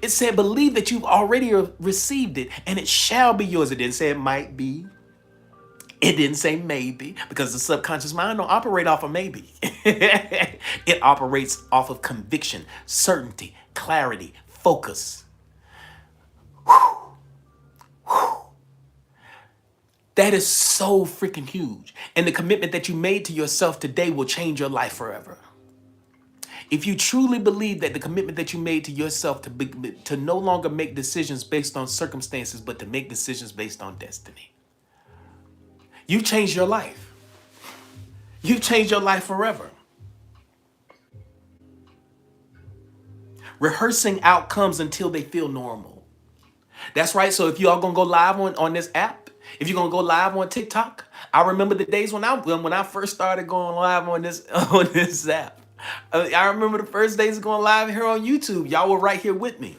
It said believe that you've already received it and it shall be yours. It didn't say it might be. It didn't say maybe, because the subconscious mind don't operate off of maybe. It operates off of conviction, certainty, clarity, focus. That is so freaking huge. And the commitment that you made to yourself today will change your life forever. If you truly believe that the commitment that you made to yourself to no longer make decisions based on circumstances, but to make decisions based on destiny, you changed your life. You changed your life forever. Rehearsing outcomes until they feel normal. That's right. So if you all gonna go live on this app, if you're gonna go live on TikTok, I remember the days when I first started going live on this app. I remember the first days of going live here on YouTube. Y'all were right here with me.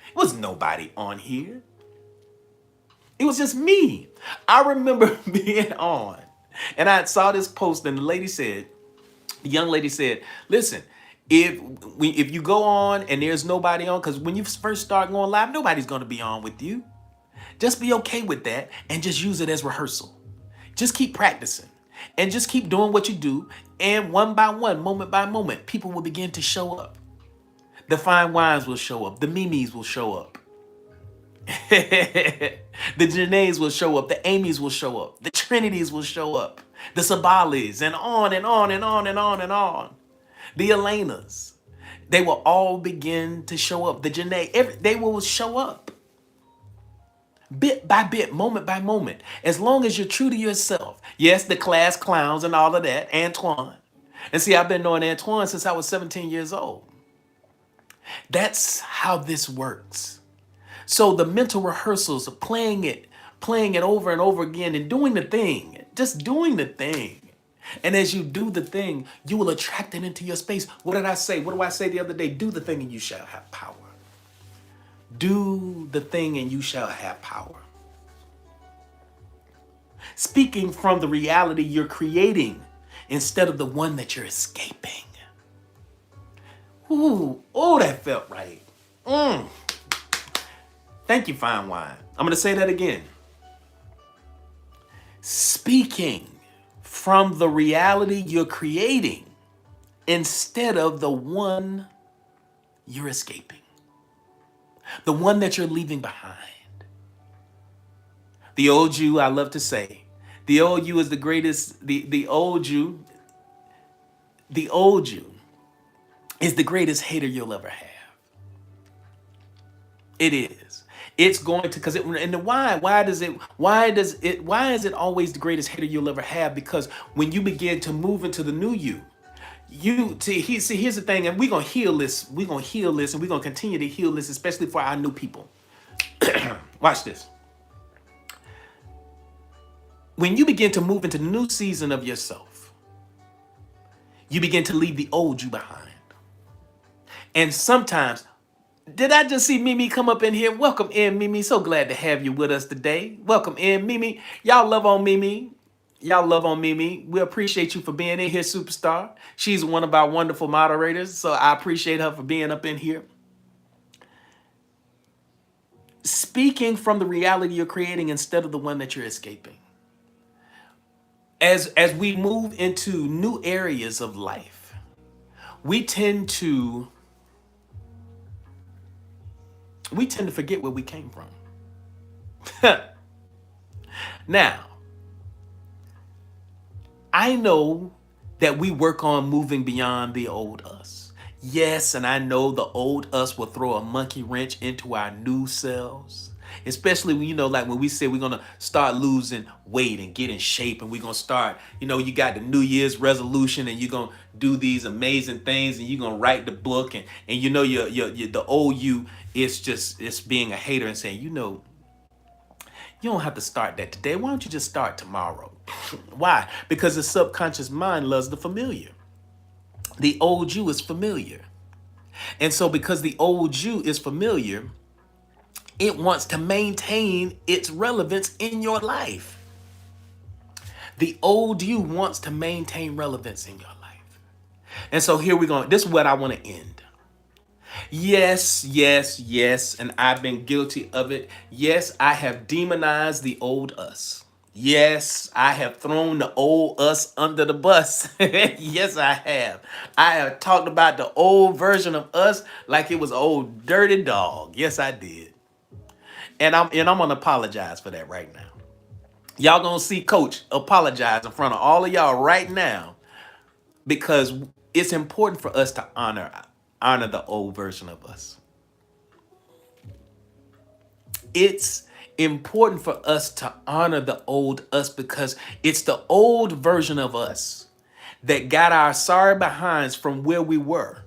It was nobody on here. It was just me. I remember being on, and I saw this post, and the young lady said, listen, if you go on and there's nobody on, because when you first start going live, nobody's going to be on with you. Just be okay with that and just use it as rehearsal. Just keep practicing and just keep doing what you do. And one by one, moment by moment, people will begin to show up. The fine wines will show up. The Mimis will show up. The Janaes will show up. The Amy's will show up. The Trinities will show up. The Sabalis, and on and on and on and on and on. The Elenas, they will all begin to show up. The Janae, they will show up. bit by bit, moment by moment, as long as you're true to yourself. Yes, the class clowns and all of that, Antoine. And see, I've been knowing Antoine since I was 17 years old. That's how this works. So the mental rehearsals of playing it over and over again and doing the thing, just doing the thing. And as you do the thing, you will attract it into your space. What did I say? What do I say the other day? Do the thing and you shall have power. Do the thing and you shall have power. Speaking from the reality you're creating instead of the one that you're escaping. Ooh, oh, that felt right. Thank you, fine wine. I'm going to say that again. Speaking from the reality you're creating instead of the one you're escaping, the one that you're leaving behind. The old you, I love to say, the old you is the greatest. The old you is the greatest hater you'll ever have. It is. It's going to, because it, and the why is it always the greatest hater you'll ever have? Because when you begin to move into the new you, here's the thing, and we're gonna heal this, and we're gonna continue to heal this, especially for our new people. Watch this. When you begin to move into the new season of yourself, you begin to leave the old you behind. And sometimes, did I just see Mimi come up in here? Welcome in, Mimi. So glad to have you with us today. Welcome in, Mimi. Y'all love on Mimi. Y'all love on Mimi. We appreciate you for being in here, superstar. She's one of our wonderful moderators, so I appreciate her for being up in here. Speaking from the reality you're creating instead of the one that you're escaping. As we move into new areas of life, we tend to forget where we came from. Now, I know that we work on moving beyond the old us. Yes, and I know the old us will throw a monkey wrench into our new selves. Especially when, like when we say we're going to start losing weight and get in shape, and we're going to start, you got the New Year's resolution, and you're going to do these amazing things, and you're going to write the book, and the old you it's being a hater and saying, you don't have to start that today. Why don't you just start tomorrow? Why? Because the subconscious mind loves the familiar. The old you is familiar. And so because the old you is familiar, it wants to maintain its relevance in your life. The old you wants to maintain relevance in your life. And so here we're going. This is what I want to end. Yes, and I've been guilty of it. Yes, I have demonized the old us. Yes, I have thrown the old us under the bus. Yes, I have. I have talked about the old version of us like it was an old dirty dog. Yes, I did. And I'm gonna apologize for that right now. Y'all gonna see Coach apologize in front of all of y'all right now, because it's important for us to honor the old version of us. It's important for us to honor the old us, because it's the old version of us that got our sorry behinds from where we were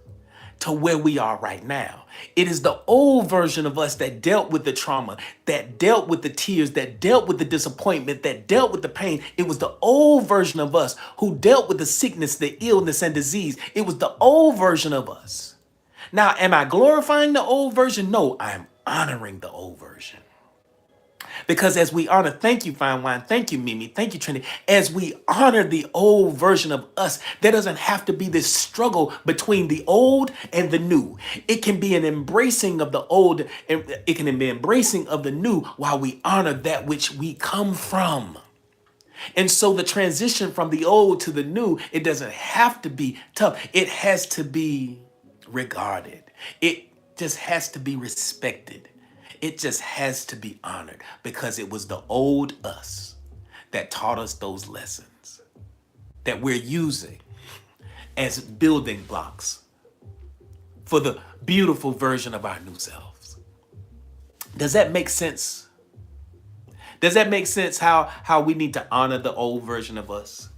to where we are right now. It is the old version of us that dealt with the trauma, that dealt with the tears, that dealt with the disappointment, that dealt with the pain. It was the old version of us who dealt with the sickness, the illness, and disease. It was the old version of us. Now, am I glorifying the old version? No, I'm honoring the old version. Because as we honor, thank you, Fine Wine, thank you, Mimi, thank you, Trinity, as we honor the old version of us, there doesn't have to be this struggle between the old and the new. It can be an embracing of the old, and it can be embracing of the new while we honor that which we come from. And so the transition from the old to the new, it doesn't have to be tough. It has to be regarded. It just has to be respected. It just has to be honored, because it was the old us that taught us those lessons that we're using as building blocks for the beautiful version of our new selves. Does that make sense? Does that make sense? How we need to honor the old version of us?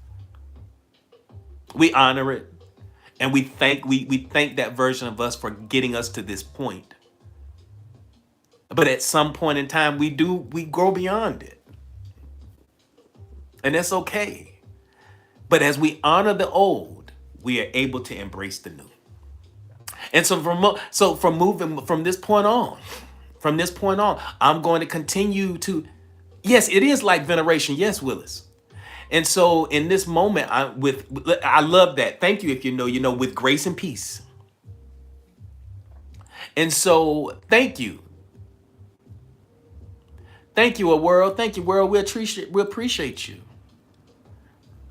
We honor it, and we thank that version of us for getting us to this point. But at some point in time, we grow beyond it, and that's okay. But as we honor the old, we are able to embrace the new. And from moving from this point on, I'm going to continue to. Yes, it is like veneration. Yes, Willis. And so in this moment, I love that. Thank you. If you know, with grace and peace. And so thank you, a world. Thank you, world. We appreciate you.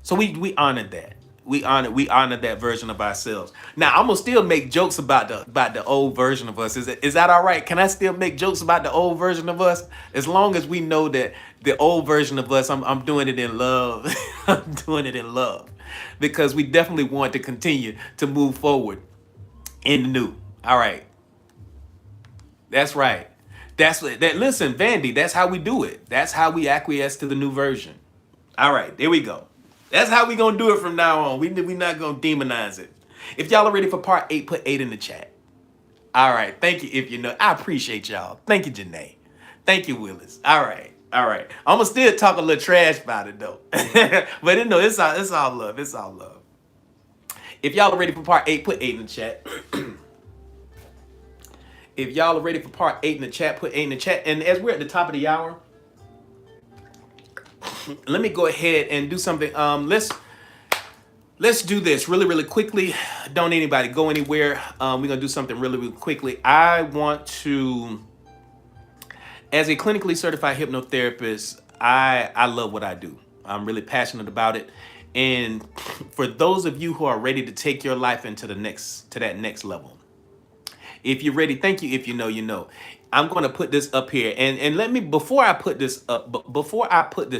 So we honored that. We honor that version of ourselves. Now I'm gonna still make jokes about the old version of us. Is that all right? Can I still make jokes about the old version of us? As long as we know that the old version of us, I'm doing it in love. I'm doing it in love. Because we definitely want to continue to move forward in the new. All right. That's right. That's what that listen, Vandy, that's how we do it. That's how we acquiesce to the new version. All right, there we go. That's how we gonna do it from now on. We not gonna demonize it. If y'all are ready for part 8, put 8 in the chat. All right, thank you. If you know, I appreciate y'all. Thank you, Janae. Thank you, Willis. All right, all right. I'm gonna still talk a little trash about it though, but it's all love. It's all love. If y'all are ready for part 8, put 8 in the chat. If y'all are ready for part 8 in the chat, put 8 in the chat. And as we're at the top of the hour, let me go ahead and do something. Let's do this really quickly. Don't anybody go anywhere. We're gonna do something really quickly. I want to, as a clinically certified hypnotherapist, I love what I do. I'm really passionate about it. And for those of you who are ready to take your life into that next level, if you're ready, thank you. If you know, you know. I'm going to put this up here, and let me, before I put this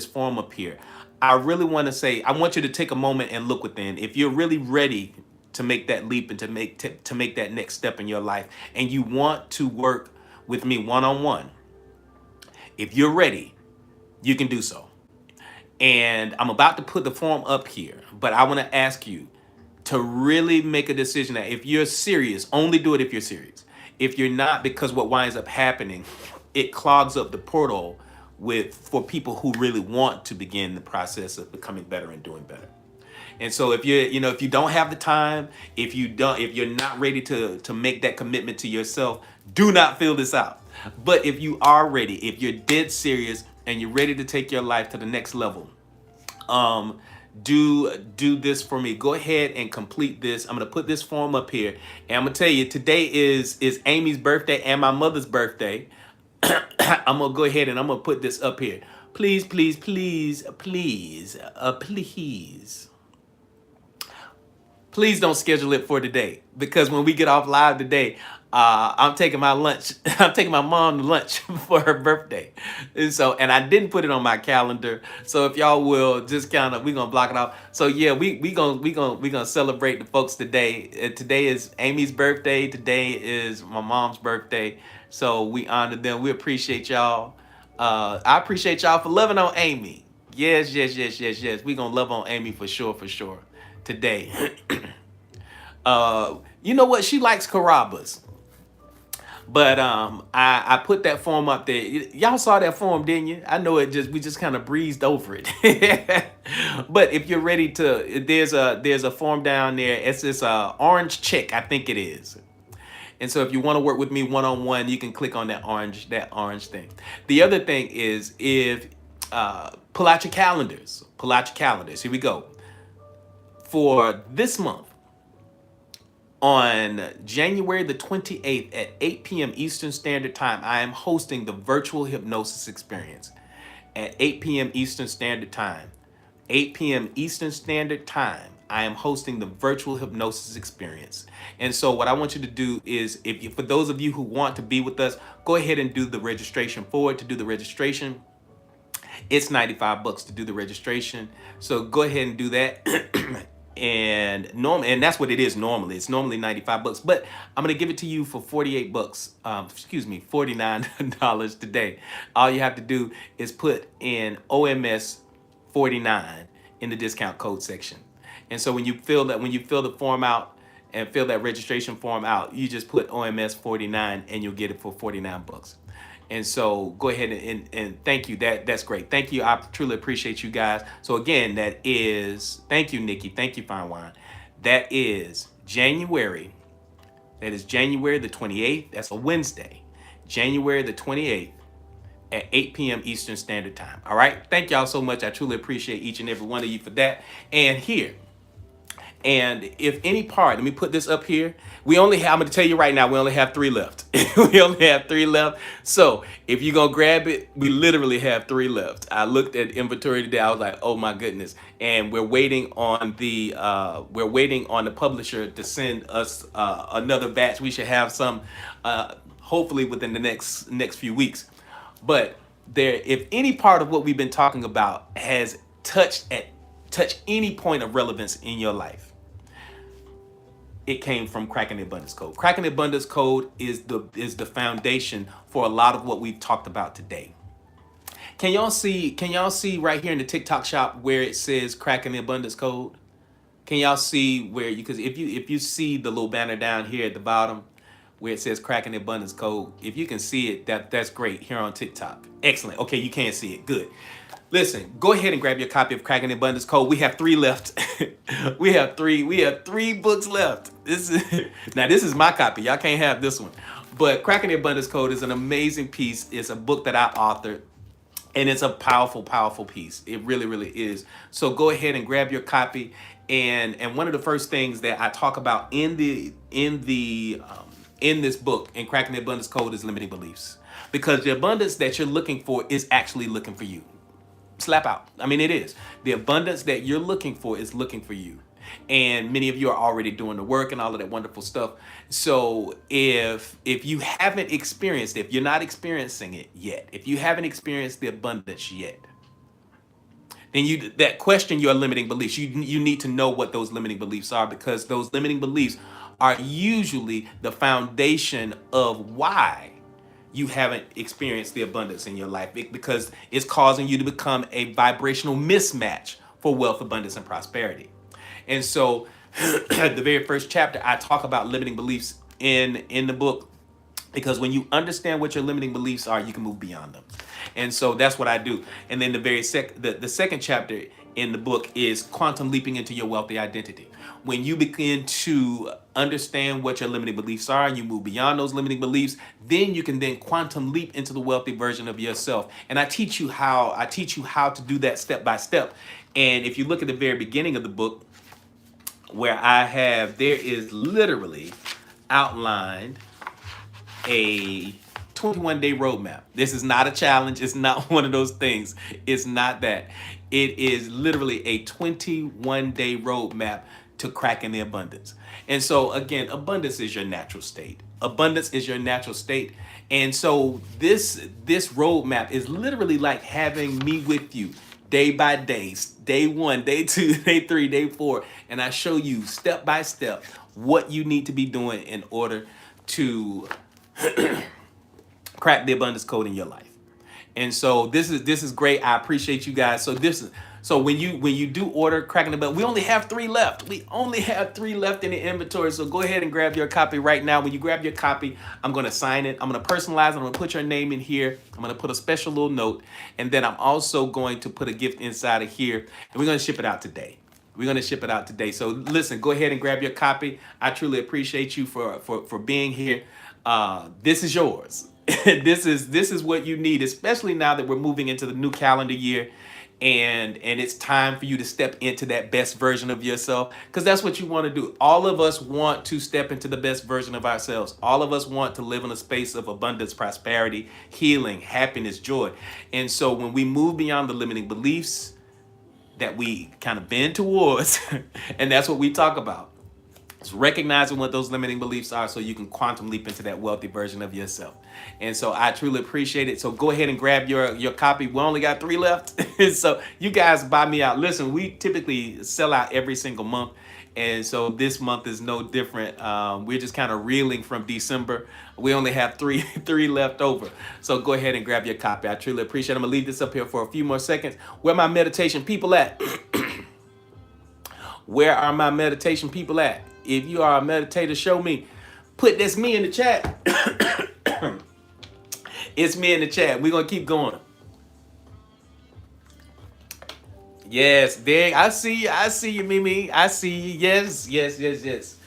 form up here, I really want to say, I want you to take a moment and look within. If you're really ready to make that leap and to make that next step in your life, and you want to work with me one-on-one, if you're ready, you can do so. And I'm about to put the form up here, but I want to ask you to really make a decision that if you're serious, only do it if you're serious. If you're not, because what winds up happening, it clogs up the portal for people who really want to begin the process of becoming better and doing better. And so if if you don't have the time, if you're not ready to make that commitment to yourself, do not fill this out. But if you are ready, if you're dead serious and you're ready to take your life to the next level, do this for me. Go ahead and complete this. I'm gonna put this form up here, and I'm gonna tell you, today is Amy's birthday and my mother's birthday. I'm gonna go ahead and I'm gonna put this up here. Please, please, please, please, please don't schedule it for today, because when we get off live today, I'm taking my lunch. I'm taking my mom to lunch for her birthday, and I didn't put it on my calendar. So if y'all will just we're gonna block it off. So yeah, we gonna celebrate the folks today. Today is Amy's birthday. Today is my mom's birthday. So we honor them. We appreciate y'all. I appreciate y'all for loving on Amy. Yes. We gonna love on Amy for sure today. You know what? She likes Carrabba's. But I put that form up there. Y'all saw that form, didn't you? I know we just kind of breezed over it. But if you're ready to, there's a form down there. It's this orange check, I think it is. And so if you want to work with me one-on-one, you can click on that orange thing. The other thing is, if pull out your calendars. Here we go. For this month, on January the 28th at 8 p.m. Eastern Standard Time, I am hosting the virtual hypnosis experience at 8 p.m. Eastern Standard Time. 8 p.m. Eastern Standard Time, I am hosting the virtual hypnosis experience. And so what I want you to do is, for those of you who want to be with us, go ahead and do the registration forward. To do the registration, it's $95 to do the registration. So go ahead and do that. and that's what it is normally. It's normally 95 bucks, but I'm gonna give it to you for 48 bucks. Excuse me, $49 today. All you have to do is put in OMS 49 in the discount code section. And so when you fill the form out and fill that registration form out, you just put OMS 49 and you'll get it for 49 bucks. And so go ahead and thank you. That's great. Thank you. I truly appreciate you guys. So again, that is, thank you, Nikki. Thank you, Fine Wine. That is January. That is January the 28th. That's a Wednesday. January the 28th at 8 p.m. Eastern Standard Time. All right. Thank y'all so much. I truly appreciate each and every one of you for that. And here, and if any part, let me put this up here. I'm going to tell you right now, we only have 3 left. We only have 3 left. So if you're going to grab it, we literally have 3 left. I looked at inventory today. I was like, oh my goodness. And we're waiting on the publisher to send us another batch. We should have some hopefully within the next few weeks. But if any part of what we've been talking about has touched any point of relevance in your life, it came from Cracking the Abundance Code. Cracking the Abundance Code is the foundation for a lot of what we've talked about today. Can y'all see right here in the TikTok shop where it says Cracking the Abundance Code? Can y'all see where because if you see the little banner down here at the bottom where it says Cracking the Abundance Code, if you can see it, that's great here on TikTok. Excellent. Okay, you can't see it. Good. Listen, go ahead and grab your copy of Cracking the Abundance Code. We have 3 left. We have 3 books left. This is my copy. Y'all can't have this one. But Cracking the Abundance Code is an amazing piece. It's a book that I authored. And it's a powerful, powerful piece. It really, really is. So go ahead and grab your copy. And one of the first things that I talk about in this book, in Cracking the Abundance Code, is limiting beliefs. Because the abundance that you're looking for is actually looking for you. Slap out. I mean, it is. The abundance that you're looking for is looking for you. And many of you are already doing the work and all of that wonderful stuff. So if you haven't experienced, if you're not experiencing it yet, if you haven't experienced the abundance yet, then that question your limiting beliefs. You need to know what those limiting beliefs are, because those limiting beliefs are usually the foundation of why you haven't experienced the abundance in your life, because it's causing you to become a vibrational mismatch for wealth, abundance, and prosperity. And so the very first chapter, I talk about limiting beliefs in the book, because when you understand what your limiting beliefs are, you can move beyond them. And so that's what I do. And then the second chapter in the book is quantum leaping into your wealthy identity. When you begin to understand what your limiting beliefs are and you move beyond those limiting beliefs, then you can then quantum leap into the wealthy version of yourself. And I teach you how to do that step by step. And if you look at the very beginning of the book, where there is literally outlined a 21-day roadmap. This is not a challenge. It's not one of those things. It's not that. It is literally a 21-day roadmap to cracking the abundance. And so again, abundance is your natural state. Abundance is your natural state. And so this roadmap is literally like having me with you day by day, day 1, day 2, day 3, day 4. And I show you step by step what you need to be doing in order to crack the abundance code in your life. And so this is great. I appreciate you guys. So when you do order Cracking the Abundance, we only have 3 left. We only have 3 left in the inventory. So go ahead and grab your copy right now. When you grab your copy, I'm going to sign it. I'm going to personalize it. I'm going to put your name in here. I'm going to put a special little note. And then I'm also going to put a gift inside of here. And we're going to ship it out today. We're going to ship it out today. So listen, go ahead and grab your copy. I truly appreciate you for being here. This is yours. This is what you need, especially now that we're moving into the new calendar year, and it's time for you to step into that best version of yourself, because that's what you want to do. All of us want to step into the best version of ourselves. All of us want to live in a space of abundance, prosperity, healing, happiness, joy. And so when we move beyond the limiting beliefs that we kind of bend towards, and that's what we talk about. It's recognizing what those limiting beliefs are so you can quantum leap into that wealthy version of yourself. And so I truly appreciate it. So go ahead and grab your copy. We only got 3 left. So you guys buy me out. Listen, we typically sell out every single month. And so this month is no different. We're just kind of reeling from December. We only have three left over. So go ahead and grab your copy. I truly appreciate it. I'm going to leave this up here for a few more seconds. Where my meditation people at? Where are my meditation people at? If you are a meditator, show me. Put this me in the chat. It's me in the chat. We're going to keep going. Yes, Dig. I see you. I see you, Mimi. I see you. Yes.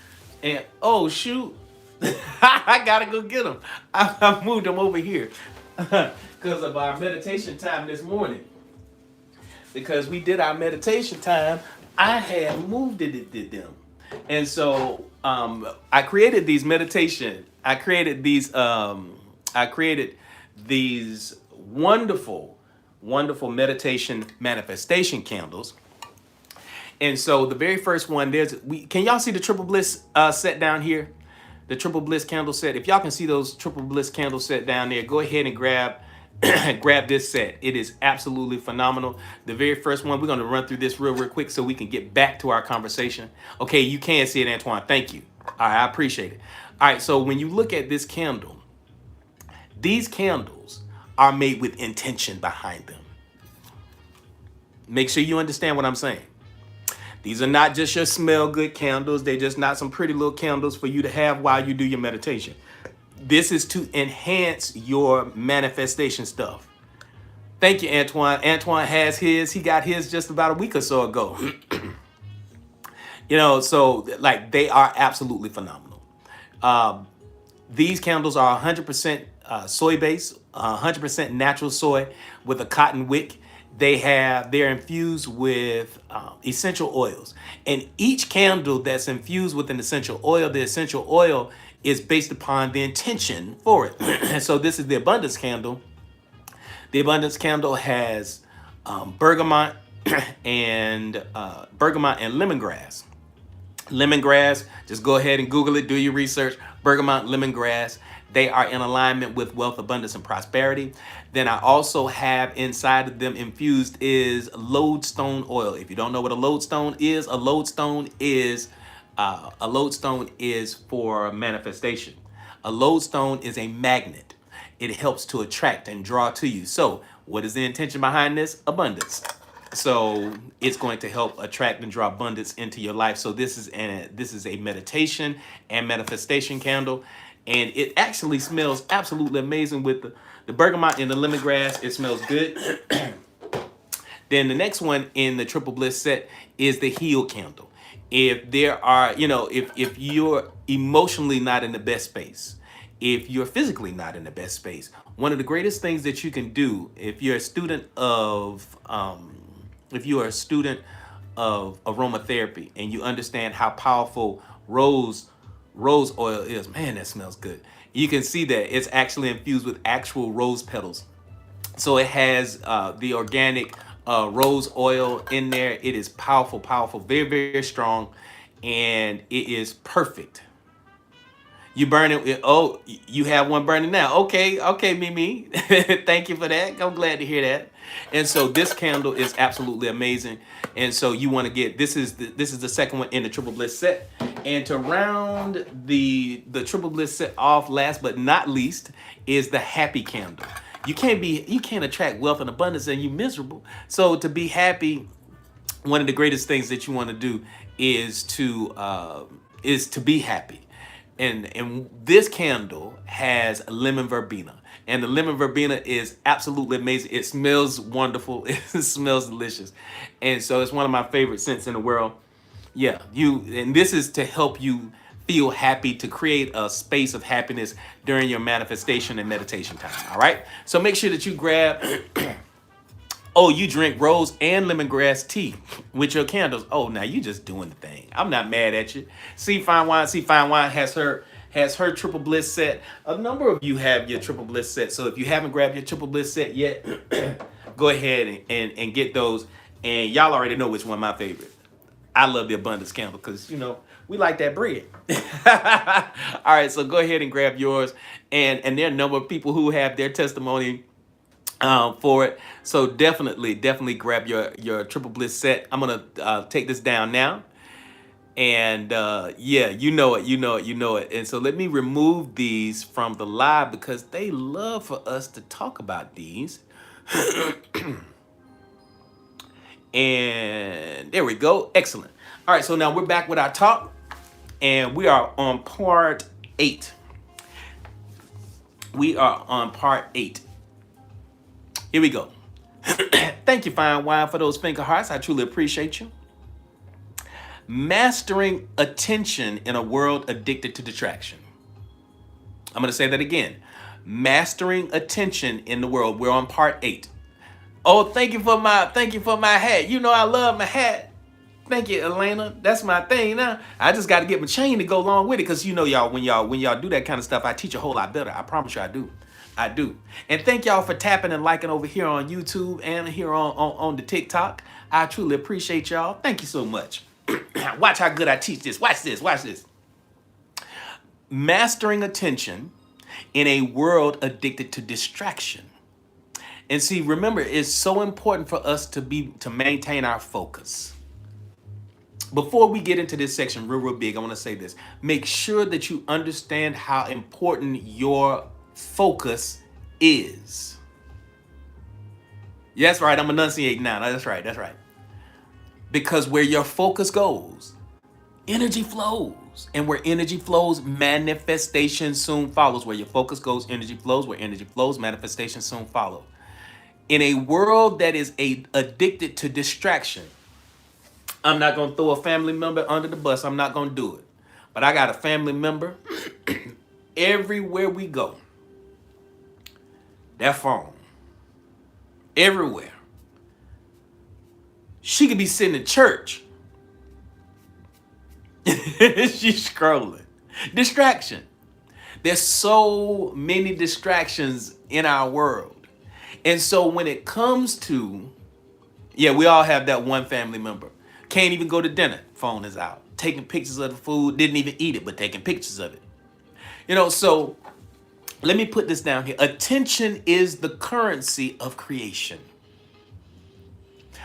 And oh, shoot. I got to go get them. I moved them over here because of our meditation time this morning. Because we did our meditation time, I had moved it to them. And so I created these meditation. I created these wonderful meditation manifestation candles. And so the very first one, can y'all see the Triple Bliss set down here? The Triple Bliss candle set. If y'all can see those Triple Bliss candle set down there, go ahead and grab this set. It is absolutely phenomenal. The very first one, we're going to run through this real quick so we can get back to our conversation. Okay, you can see it, Antoine. Thank you. All right, I appreciate it. All right, so when you look at this candle, these candles are made with intention behind them. Make sure you understand what I'm saying. These are not just your smell good candles. They're just not some pretty little candles for you to have while you do your meditation. This is to enhance your manifestation stuff. Thank you, Antoine. Antoine has his. He got his just about a week or so ago. So like they are absolutely phenomenal. These candles are 100% soy based, 100% natural soy with a cotton wick. They're infused with essential oils, and each candle that's infused with an essential oil, the essential oil is based upon the intention for it. And so this is the abundance candle. The abundance candle has bergamot and lemongrass. Lemongrass, just go ahead and Google it, do your research. Bergamot, lemongrass, they are in alignment with wealth, abundance, and prosperity. Then I also have inside of them infused is lodestone oil. If you don't know what a lodestone is for manifestation. A lodestone is a magnet. It helps to attract and draw to you. So what is the intention behind this? Abundance. So it's going to help attract and draw abundance into your life. So this is a meditation and manifestation candle. And it actually smells absolutely amazing with the bergamot and the lemongrass. It smells good. Then the next one in the Triple Bliss set is the heal candle. If there are, if you're emotionally not in the best space, if you're physically not in the best space, one of the greatest things that you can do if you're a student of aromatherapy and you understand how powerful rose oil is, man, that smells good. You can see that it's actually infused with actual rose petals. So it has the organic rose oil in there. It is powerful, very, very strong, and it is perfect. You burn it. Oh, you have one burning now. Okay, Mimi. Thank you for that. I'm glad to hear that. And so this candle is absolutely amazing. And so you want to get this is the second one in the Triple Bliss set. And to round the Triple Bliss set off, last but not least, is the happy candle. You can't attract wealth and abundance and you're miserable. So to be happy, one of the greatest things that you want to do is to be happy. And this candle has lemon verbena. And the lemon verbena is absolutely amazing. It smells wonderful. It smells delicious. And so it's one of my favorite scents in the world. Yeah, and this is to help you feel happy, to create a space of happiness during your manifestation and meditation time. All right. So make sure that you grab. Oh, you drink rose and lemongrass tea with your candles. Oh, now you just doing the thing. I'm not mad at you. See Fine Wine has her Triple Bliss set. A number of you have your Triple Bliss set. So if you haven't grabbed your Triple Bliss set yet, go ahead and get those. And y'all already know which one my favorite. I love the abundance candle because, We like that bread. All right, so go ahead and grab yours. And there are a number of people who have their testimony for it. So definitely grab your Triple Bliss set. I'm gonna take this down now. And yeah, you know it. And so let me remove these from the live because they love for us to talk about these. And there we go. Excellent. All right, so now we're back with our talk, and we are on part 8. We are on part 8. Here we go. Thank you, Fine Wine, for those finger hearts. I truly appreciate you. Mastering attention in a world addicted to distraction. I'm going to say that again. Mastering attention in the world. We're on part 8. Oh, thank you for my hat. You know I love my hat. Thank you, Elena. That's my thing now. I just got to get my chain to go along with it because you know y'all when y'all do that kind of stuff, I teach a whole lot better. I promise you I do. I do. And thank y'all for tapping and liking over here on YouTube and here on the TikTok. I truly appreciate y'all. Thank you so much. Watch how good I teach this. Watch this. Watch this. Mastering attention in a world addicted to distraction. And see, remember, it's so important for us to maintain our focus. Before we get into this section real big, I want to say this. Make sure that you understand how important your focus is. Yeah, that's right. I'm enunciating now. That's right. That's right. Because where your focus goes, energy flows. And where energy flows, manifestation soon follows. Where your focus goes, energy flows. Where energy flows, manifestation soon follows. In a world that is addicted to distraction, I'm not going to throw a family member under the bus. I'm not going to do it. But I got a family member everywhere we go. That phone. Everywhere. She could be sitting in church. She's scrolling. Distraction. There's so many distractions in our world. And so when it comes to, yeah, we all have that one family member. Can't even go to dinner. Phone is out. Taking pictures of the food. Didn't even eat it, but taking pictures of it. You know, so let me put this down here. Attention is the currency of creation.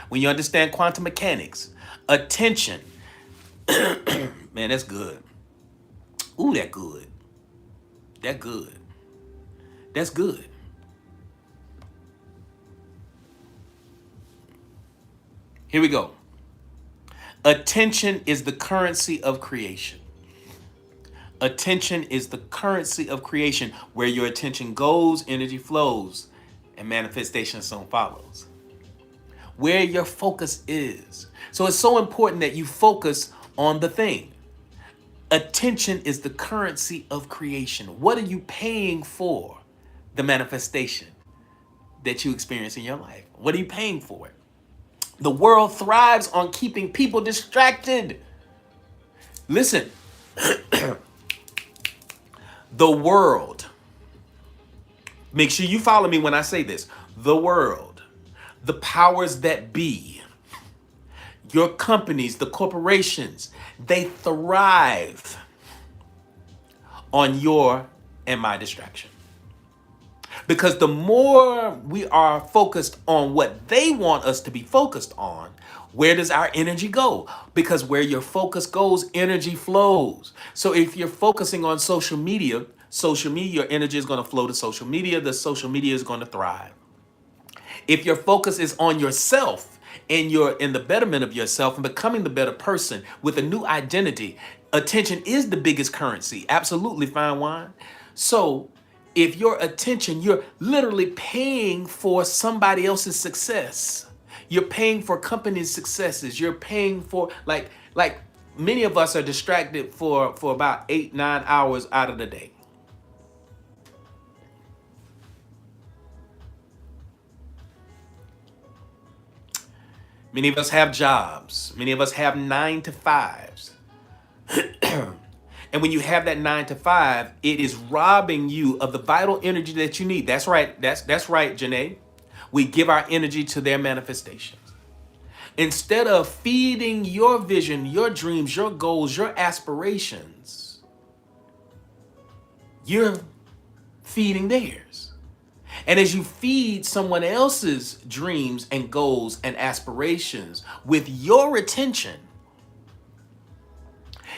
When you understand quantum mechanics, attention, man, that's good. Ooh, that good. That good. That's good. Here we go. Attention is the currency of creation. Attention is the currency of creation. Where your attention goes, energy flows, and manifestation soon follows. Where your focus is. So it's so important that you focus on the thing. Attention is the currency of creation. What are you paying for? The manifestation that you experience in your life. What are you paying for it? The world thrives on keeping people distracted. Listen, the world, make sure you follow me when I say this. The world, the powers that be, your companies, the corporations, they thrive on your and my distraction. Because the more we are focused on what they want us to be focused on, where does our energy go? Because where your focus goes, energy flows. So if you're focusing on social media, your energy is going to flow to social media. The social media is going to thrive. If your focus is on yourself and you're in the betterment of yourself and becoming the better person with a new identity, attention is the biggest currency. Absolutely, Fine Wine. So if your attention, you're literally paying for somebody else's success. You're paying for companies' successes. You're paying for, like many of us are distracted for about 8-9 hours out of the day. Many of us have jobs. Many of us have 9-to-5s. And when you have that 9-to-5, it is robbing you of the vital energy that you need. That's right. That's right, Janae. We give our energy to their manifestations. Instead of feeding your vision, your dreams, your goals, your aspirations, you're feeding theirs. And as you feed someone else's dreams and goals and aspirations with your attention,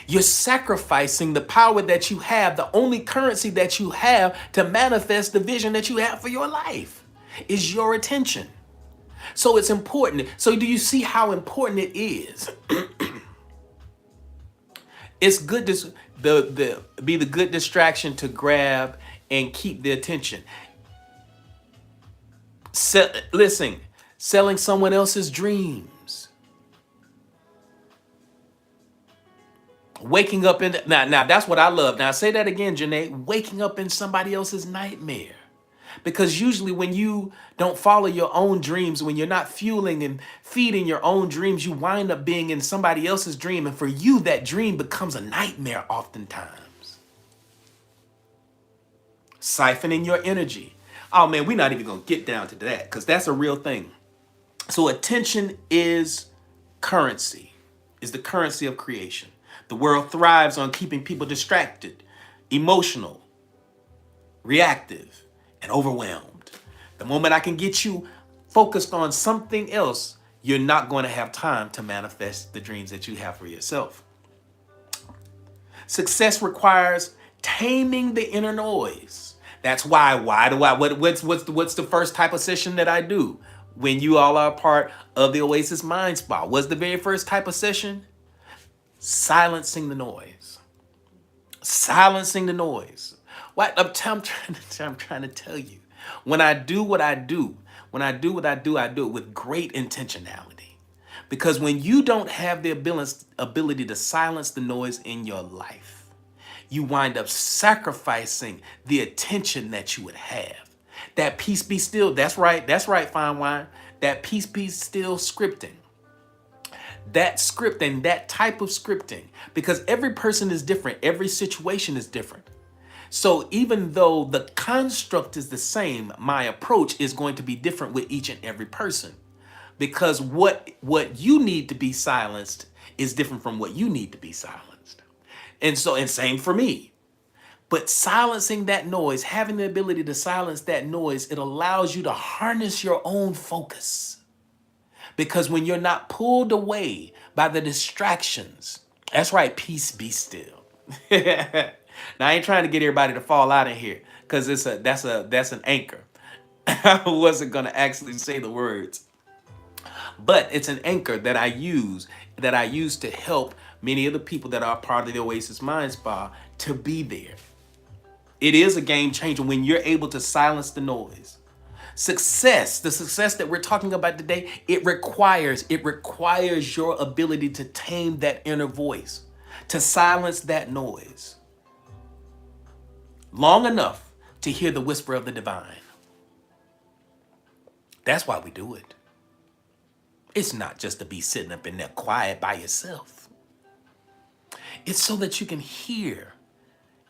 you're sacrificing the power that you have, the only currency that you have to manifest the vision that you have for your life is your attention. So it's important. So do you see how important it is? It's good to be the good distraction to grab and keep the attention. Listen, selling someone else's dreams. Waking up in now that's what I love. Now say that again, Janae. Waking up in somebody else's nightmare. Because usually when you don't follow your own dreams, when you're not fueling and feeding your own dreams, you wind up being in somebody else's dream. And for you, that dream becomes a nightmare oftentimes. Siphoning your energy. Oh man, we're not even going to get down to that because that's a real thing. So attention is currency, is the currency of creation. The world thrives on keeping people distracted, emotional, reactive, and overwhelmed. The moment I can get you focused on something else, you're not going to have time to manifest the dreams that you have for yourself. Success requires taming the inner noise. That's why what's the first type of session that I do when you all are part of the Oasis Mind Spa? What's the very first type of session? Silencing the noise. Silencing the noise. What I'm trying to tell you. When I do what I do, I do it with great intentionality. Because when you don't have the ability to silence the noise in your life, you wind up sacrificing the attention that you would have. That peace be still. That's right, fine wine. That peace be still scripting. That scripting, that type of scripting, because every person is different. Every situation is different. So even though the construct is the same, my approach is going to be different with each and every person. Because what you need to be silenced is different from what you need to be silenced. And same for me. But silencing that noise, having the ability to silence that noise, it allows you to harness your own focus. Because when you're not pulled away by the distractions, that's right, peace be still. Now I ain't trying to get everybody to fall out of here because that's an anchor. I wasn't gonna actually say the words, but it's an anchor that I use to help many of the people that are part of the Oasis Mind Spa to be there. It is a game changer when you're able to silence the noise. Success, the success that we're talking about today, it requires your ability to tame that inner voice, to silence that noise long enough to hear the whisper of the divine. That's why we do it. It's not just to be sitting up in there quiet by yourself. It's so that you can hear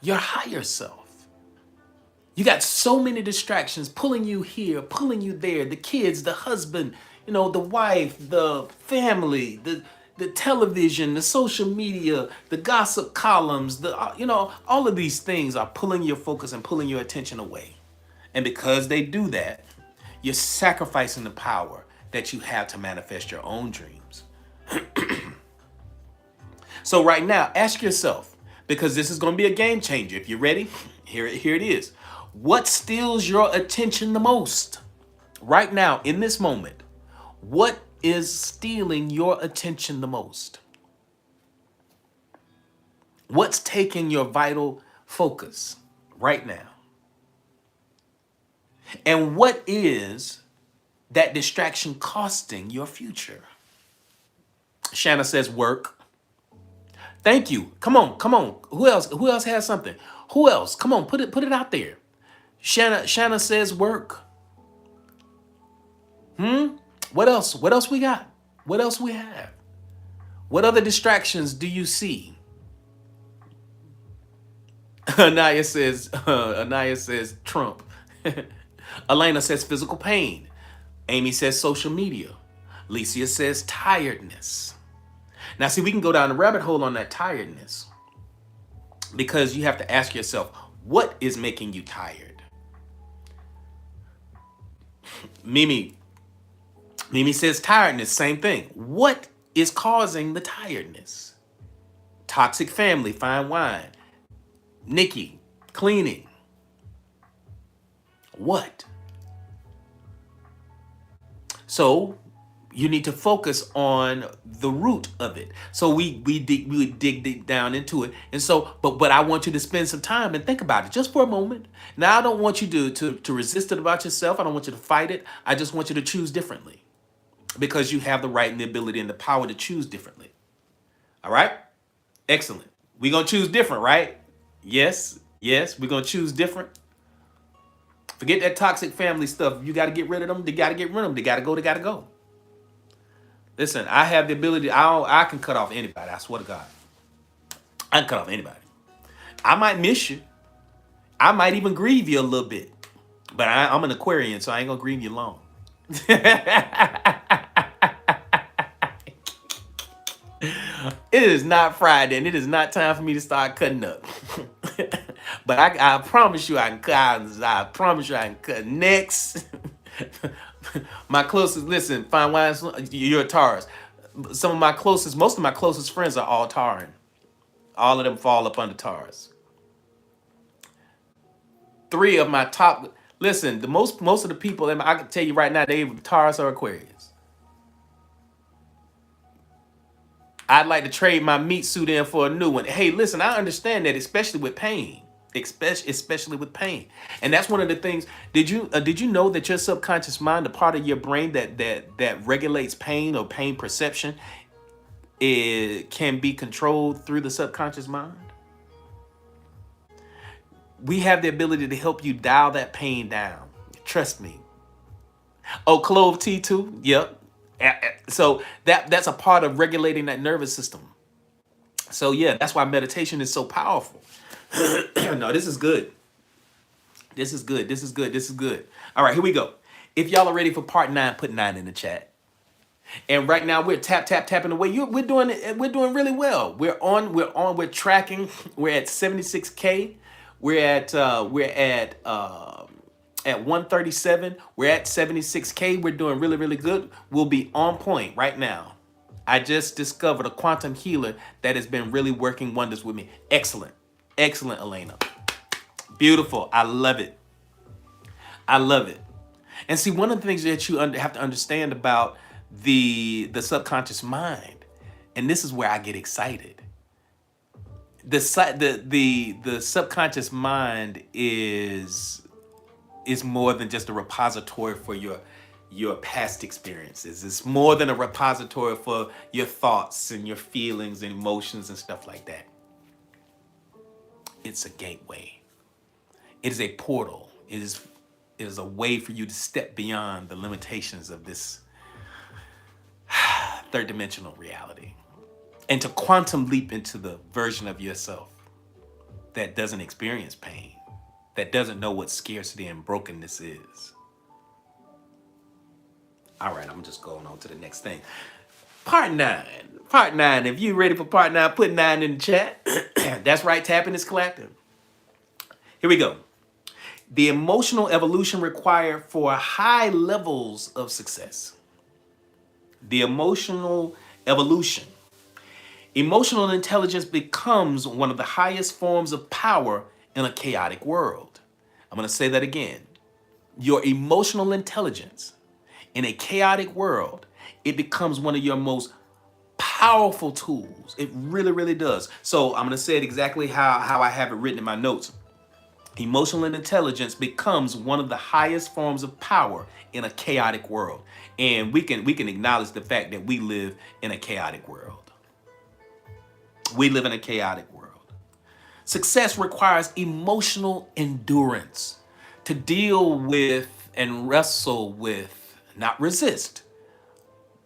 your higher self. You got so many distractions pulling you here, pulling you there, the kids, the husband, the wife, the family, the television, the social media, the gossip columns, all of these things are pulling your focus and pulling your attention away. And because they do that, you're sacrificing the power that you have to manifest your own dreams. So right now, ask yourself, because this is going to be a game changer. If you're ready, here it is. What steals your attention the most? Right now, in this moment, what is stealing your attention the most? What's taking your vital focus right now? And what is that distraction costing your future? Shanna says work. Thank you. Come on. Who else has something? Who else? Come on, put it out there. Shanna says work. What else? What else we got? What else we have? What other distractions do you see? Anaya says Trump. Elena says physical pain. Amy says social media. Licia says tiredness. Now, see, we can go down the rabbit hole on that tiredness because you have to ask yourself, what is making you tired? Mimi says tiredness, same thing. What is causing the tiredness? Toxic family, fine wine. Nikki, cleaning. What? So you need to focus on the root of it. So we dig deep down into it. And so, but I want you to spend some time and think about it just for a moment. Now, I don't want you to resist it about yourself. I don't want you to fight it. I just want you to choose differently because you have the right and the ability and the power to choose differently. All right? Excellent. We're going to choose different, right? Yes, we're going to choose different. Forget that toxic family stuff. You got to get rid of them. They got to get rid of them. They got to go. Listen, I have the ability. I can cut off anybody. I swear to God. I can cut off anybody. I might miss you. I might even grieve you a little bit. But I'm an Aquarian, so I ain't going to grieve you long. It is not Friday, and it is not time for me to start cutting up. But I promise you I can cut. I promise you I can cut next. My closest, listen, fine wines, you're a Taurus. Most of my closest friends are all Tauran. All of them fall up under Taurus. Three of my top, listen, most of the people, I can tell you right now, they Taurus or Aquarius. I'd like to trade my meat suit in for a new one. Hey, listen, I understand that, especially with pain. Especially with pain. And that's one of the things. Did you know that your subconscious mind, the part of your brain that regulates pain or pain perception, it can be controlled through the subconscious mind? We have the ability to help you dial that pain down. Trust me. Oh, clove tea too? Yep. So that's a part of regulating that nervous system. So yeah, that's why meditation is so powerful. No, this is good. This is good. All right, here we go. If y'all are ready for part 9, put 9 in the chat. And right now we're tapping away. We're doing it. We're doing really well. We're tracking. We're at 76K. We're at 137. We're at 76K. We're doing really good. We'll be on point right now. I just discovered a quantum healer that has been really working wonders with me. Excellent, Elena. Beautiful. I love it. And see, one of the things that you have to understand about the subconscious mind, and this is where I get excited. The subconscious mind is more than just a repository for your past experiences. It's more than a repository for your thoughts and your feelings and emotions and stuff like that. It's a gateway. It is a portal. It is a way for you to step beyond the limitations of this third dimensional reality and to quantum leap into the version of yourself that doesn't experience pain, that doesn't know what scarcity and brokenness is. All right, I'm just going on to the next thing. Part 9. If you're ready for part 9, put 9 in the chat. That's right, tapping is collective. Here we go. The emotional evolution required for high levels of success. The emotional evolution. Emotional intelligence becomes one of the highest forms of power in a chaotic world. I'm going to say that again. Your emotional intelligence in a chaotic world, it becomes one of your most powerful tools. It really does. So I'm going to say it exactly how I have it written in my notes. Emotional intelligence becomes one of the highest forms of power in a chaotic world. And we can acknowledge the fact that we live in a chaotic world. We live in a chaotic world. Success requires emotional endurance to deal with and wrestle with, not resist,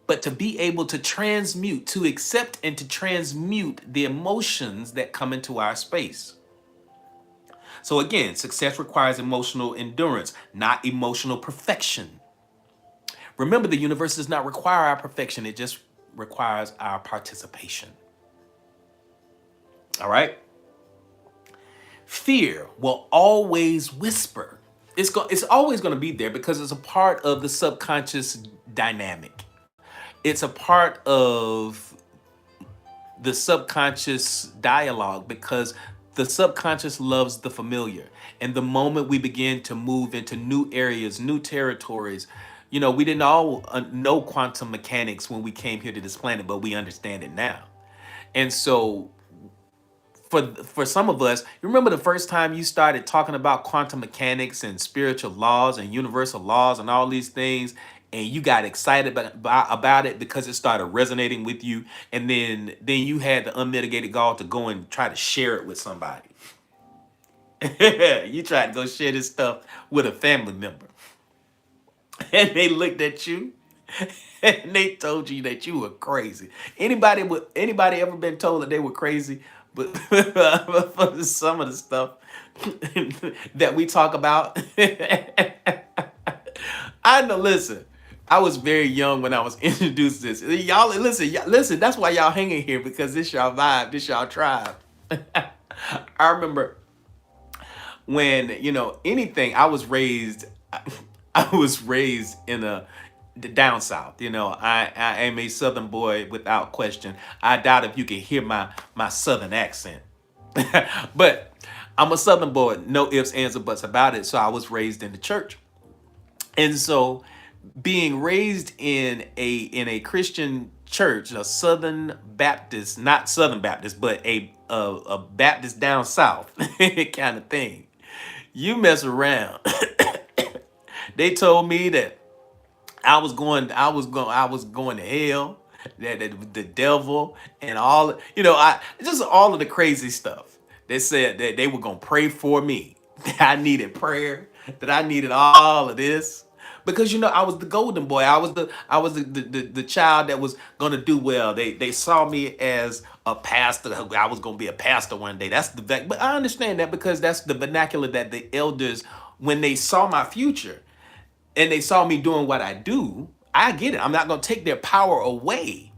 but to be able to transmute, to accept and to transmute the emotions that come into our space. So again, success requires emotional endurance, not emotional perfection. Remember, the universe does not require our perfection, it just requires our participation. All right? Fear will always whisper. It's always going to be there because it's a part of the subconscious dynamic. It's a part of the subconscious dialogue because the subconscious loves the familiar. And the moment we begin to move into new areas, new territories, we didn't all know quantum mechanics when we came here to this planet, but we understand it now. And so for some of us, you remember the first time you started talking about quantum mechanics and spiritual laws and universal laws and all these things, and you got excited about it because it started resonating with you, and then you had the unmitigated gall to go and try to share it with somebody. You tried to go share this stuff with a family member, and they looked at you and they told you that you were crazy. Anybody ever been told that they were crazy? But for some of the stuff that we talk about, I know. Listen, I was very young when I was introduced to this. Y'all listen, listen. That's why y'all hanging here because this y'all vibe, this y'all tribe. I remember when anything. I was raised in the down south. I am a southern boy without question. I doubt if you can hear my southern accent. But I'm a southern boy, no ifs, ands, or buts about it. So I was raised in the church. And so being raised in a Christian church, a Southern Baptist, not Southern Baptist, but a Baptist down south kind of thing. You mess around. They told me that I was going to hell, that the devil and all, I just all of the crazy stuff. They said that they were gonna pray for me. That I needed prayer, that I needed all of this. Because I was the golden boy. I was the child that was gonna do well. They saw me as a pastor. I was gonna be a pastor one day. But I understand that because that's the vernacular that the elders, when they saw my future, and they saw me doing what I do, I get it. I'm not going to take their power away.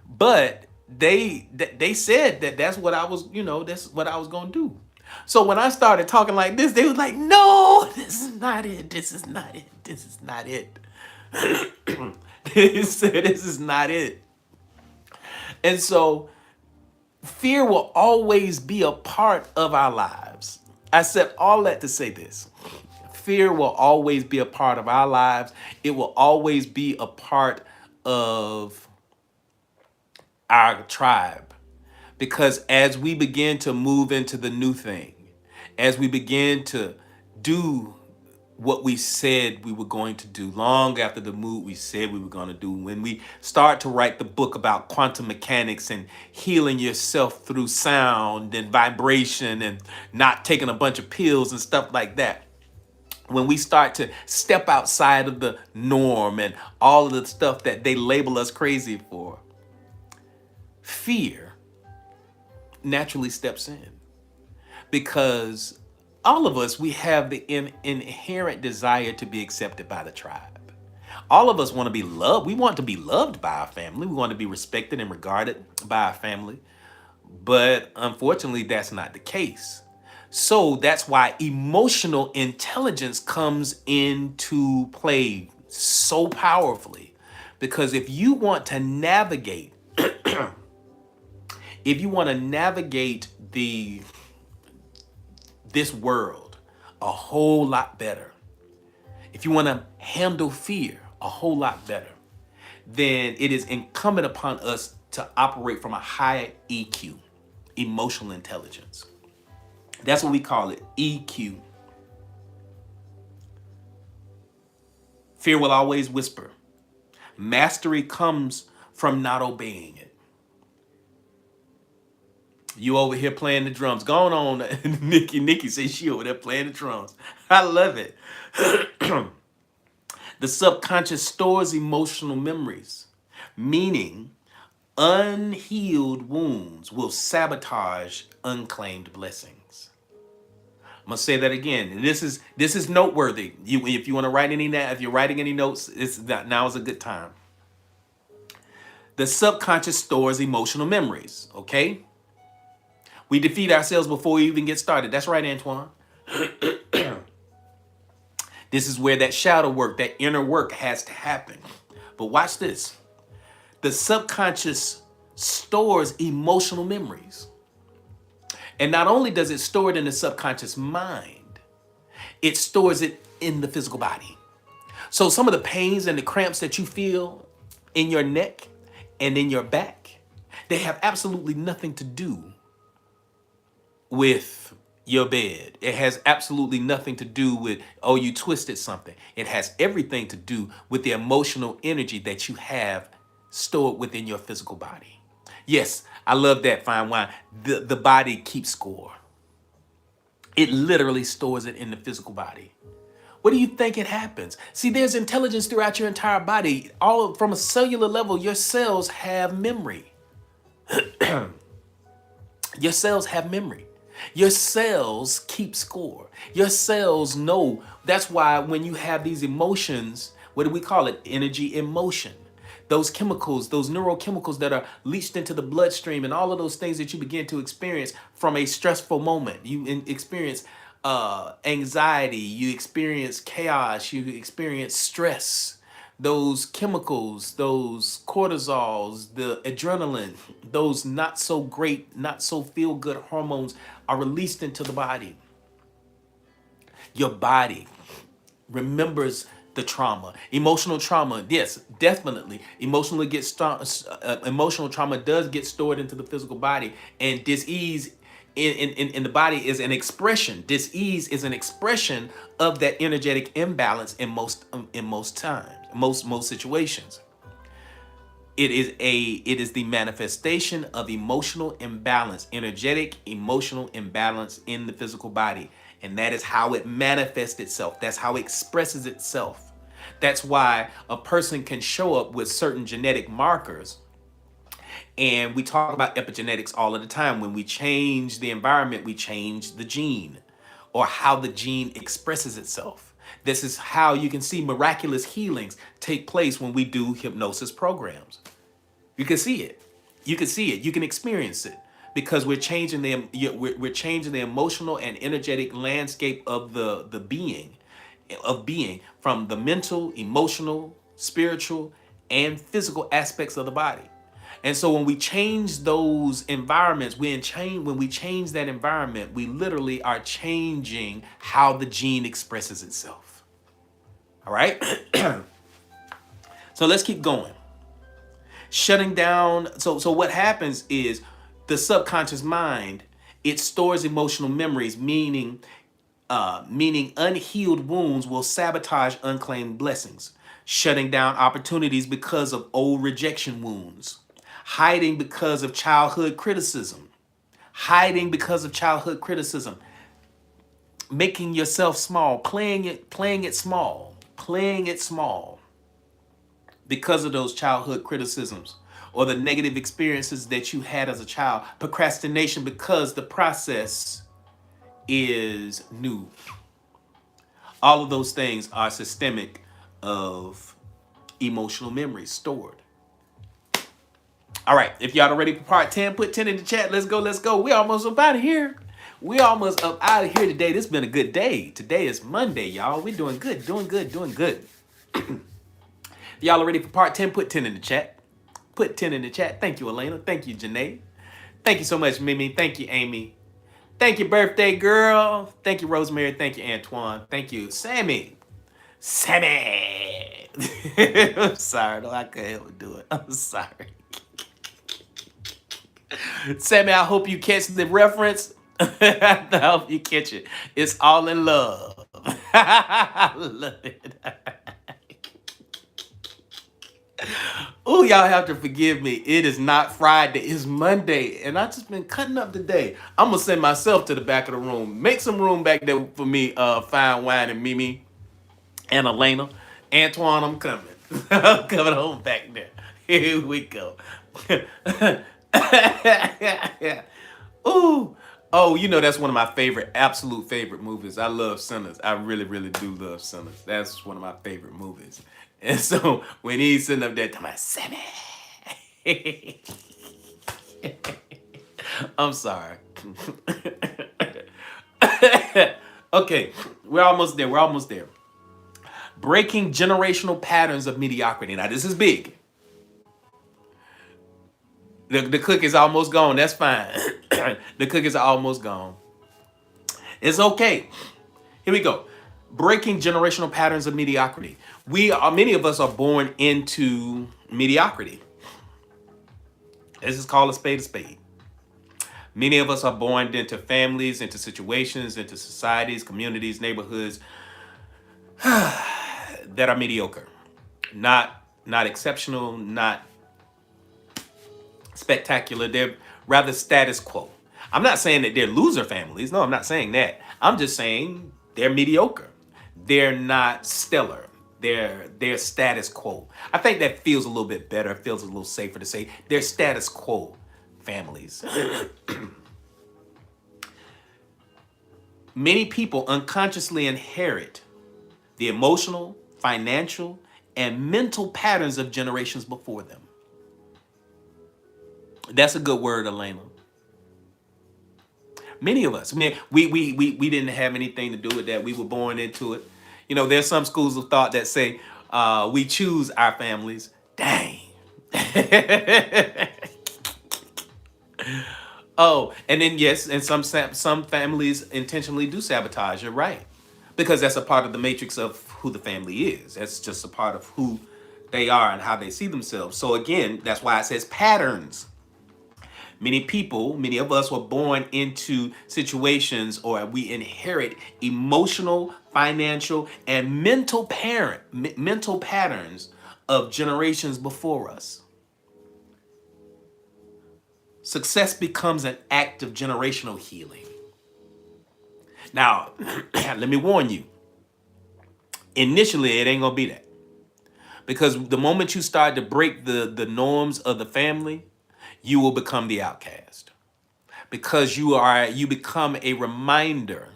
But they said that that's what I was, that's what I was going to do. So when I started talking like this, they was like, "No, this is not it. This is not it. This is not it." They said this is not it. And so fear will always be a part of our lives. I said all that to say this. Fear will always be a part of our lives. It will always be a part of our tribe. Because as we begin to move into the new thing, as we begin to do what we said we were going to do long after the move we said we were going to do, when we start to write the book about quantum mechanics and healing yourself through sound and vibration and not taking a bunch of pills and stuff like that, when we start to step outside of the norm and all of the stuff that they label us crazy for, fear naturally steps in. Because all of us, we have the inherent desire to be accepted by the tribe. All of us want to be loved. We want to be loved by our family. We want to be respected and regarded by our family. But unfortunately, that's not the case. So that's why emotional intelligence comes into play so powerfully. Because if you want to navigate, this world a whole lot better, if you want to handle fear a whole lot better, then it is incumbent upon us to operate from a high EQ, emotional intelligence. That's what we call it, EQ. Fear will always whisper. Mastery comes from not obeying it. You over here playing the drums. Going on, Nikki. Nikki says she over there playing the drums. I love it. The subconscious stores emotional memories, meaning unhealed wounds will sabotage unclaimed blessings. I'm gonna say that again. And this is noteworthy. If you want to write if you're writing any notes, now is a good time. The subconscious stores emotional memories. Okay, we defeat ourselves before we even get started. That's right, Antoine. This is where that shadow work, that inner work has to happen. But watch this. The subconscious stores emotional memories. And not only does it store it in the subconscious mind, it stores it in the physical body. So some of the pains and the cramps that you feel in your neck and in your back, they have absolutely nothing to do with your bed. It has absolutely nothing to do with, oh, you twisted something. It has everything to do with the emotional energy that you have stored within your physical body. Yes, I love that, fine wine. The body keeps score. It literally stores it in the physical body. What do you think it happens? See, there's intelligence throughout your entire body. All from a cellular level, your cells have memory. Your cells have memory. Your cells keep score. Your cells know. That's why when you have these emotions, what do we call it? Energy in motion. Those chemicals, those neurochemicals that are leached into the bloodstream and all of those things that you begin to experience from a stressful moment. You experience anxiety, you experience chaos, you experience stress. Those chemicals, those cortisols, the adrenaline, those not so great, not so feel good hormones are released into the body. Your body remembers the trauma. Emotional trauma, yes, definitely. Emotional trauma does get stored into the physical body, and dis-ease in the body is an expression. Dis-ease is an expression of that energetic imbalance in most times, most situations. It is the manifestation of emotional imbalance, energetic emotional imbalance in the physical body. And that is how it manifests itself. That's how it expresses itself. That's why a person can show up with certain genetic markers. And we talk about epigenetics all of the time. When we change the environment, we change the gene or how the gene expresses itself. This is how you can see miraculous healings take place when we do hypnosis programs. You can see it. You can see it. You can experience it because we're changing we're changing the emotional and energetic landscape of the being from the mental, emotional, spiritual, and physical aspects of the body. And so when we change those environments, when we change that environment, we literally are changing how the gene expresses itself. All right? So let's keep going. Shutting down. So what happens is the subconscious mind, it stores emotional memories, meaning unhealed wounds will sabotage unclaimed blessings, shutting down opportunities because of old rejection wounds, hiding because of childhood criticism, making yourself small, playing it small because of those childhood criticisms or the negative experiences that you had as a child, procrastination because the process is new. All of those things are systemic of emotional memories stored. All right, if y'all are ready for part 10, put 10 in the chat. Let's go. We almost up out of here. Today. This has been a good day. Today is Monday, y'all. We're doing good. Y'all are ready for part 10, put 10 in the chat. Put 10 in the chat. Thank you, Elena. Thank you, Janae. Thank you so much, Mimi. Thank you, Amy. Thank you, birthday girl. Thank you, Rosemary. Thank you, Antoine. Thank you, Sammy. I'm sorry, though. I couldn't help but do it. I'm sorry. Sammy, I hope you catch the reference. I hope you catch it. It's all in love. I love it. Oh, y'all have to forgive me. It is not Friday. It's Monday. And I just been cutting up today. I'm going to send myself to the back of the room. Make some room back there for me, Fine Wine and Mimi and Elena. Antoine, I'm coming. I'm coming home back there. Here we go. Ooh. Oh, you know that's one of my favorite, absolute favorite movies. I love Sinners. I really, really do love Sinners. That's one of my favorite movies. And so when he's sitting up there talking about Sammy, I'm sorry. Okay, we're almost there. We're almost there. Breaking generational patterns of mediocrity. Now this is big. The cook is almost gone. That's fine. The cook is almost gone. It's okay. Here we go. Breaking generational patterns of mediocrity. Many of us are born into mediocrity. This is called a spade a spade. Many of us are born into families, into situations, into societies, communities, neighborhoods that are mediocre. Not exceptional, not spectacular. They're rather status quo. I'm not saying that they're loser families. No, I'm not saying that. I'm just saying they're mediocre. They're not stellar. They're status quo. I think that feels a little bit better. It feels a little safer to say they're status quo families. Many people unconsciously inherit the emotional, financial, and mental patterns of generations before them. That's a good word, Elena. Many of us. I mean, we didn't have anything to do with that. We were born into it. You know, there's some schools of thought that say we choose our families. Dang. Oh, and then yes, and some families intentionally do sabotage. You're right, because that's a part of the matrix of who the family is. That's just a part of who they are and how they see themselves. So again, that's why it says patterns. Many of us were born into situations, or we inherit emotional, financial, and mental patterns of generations before us. Success becomes an act of generational healing. Now, let me warn you. Initially, it ain't gonna be that. Because the moment you start to break the norms of the family, you will become the outcast. Because you become a reminder.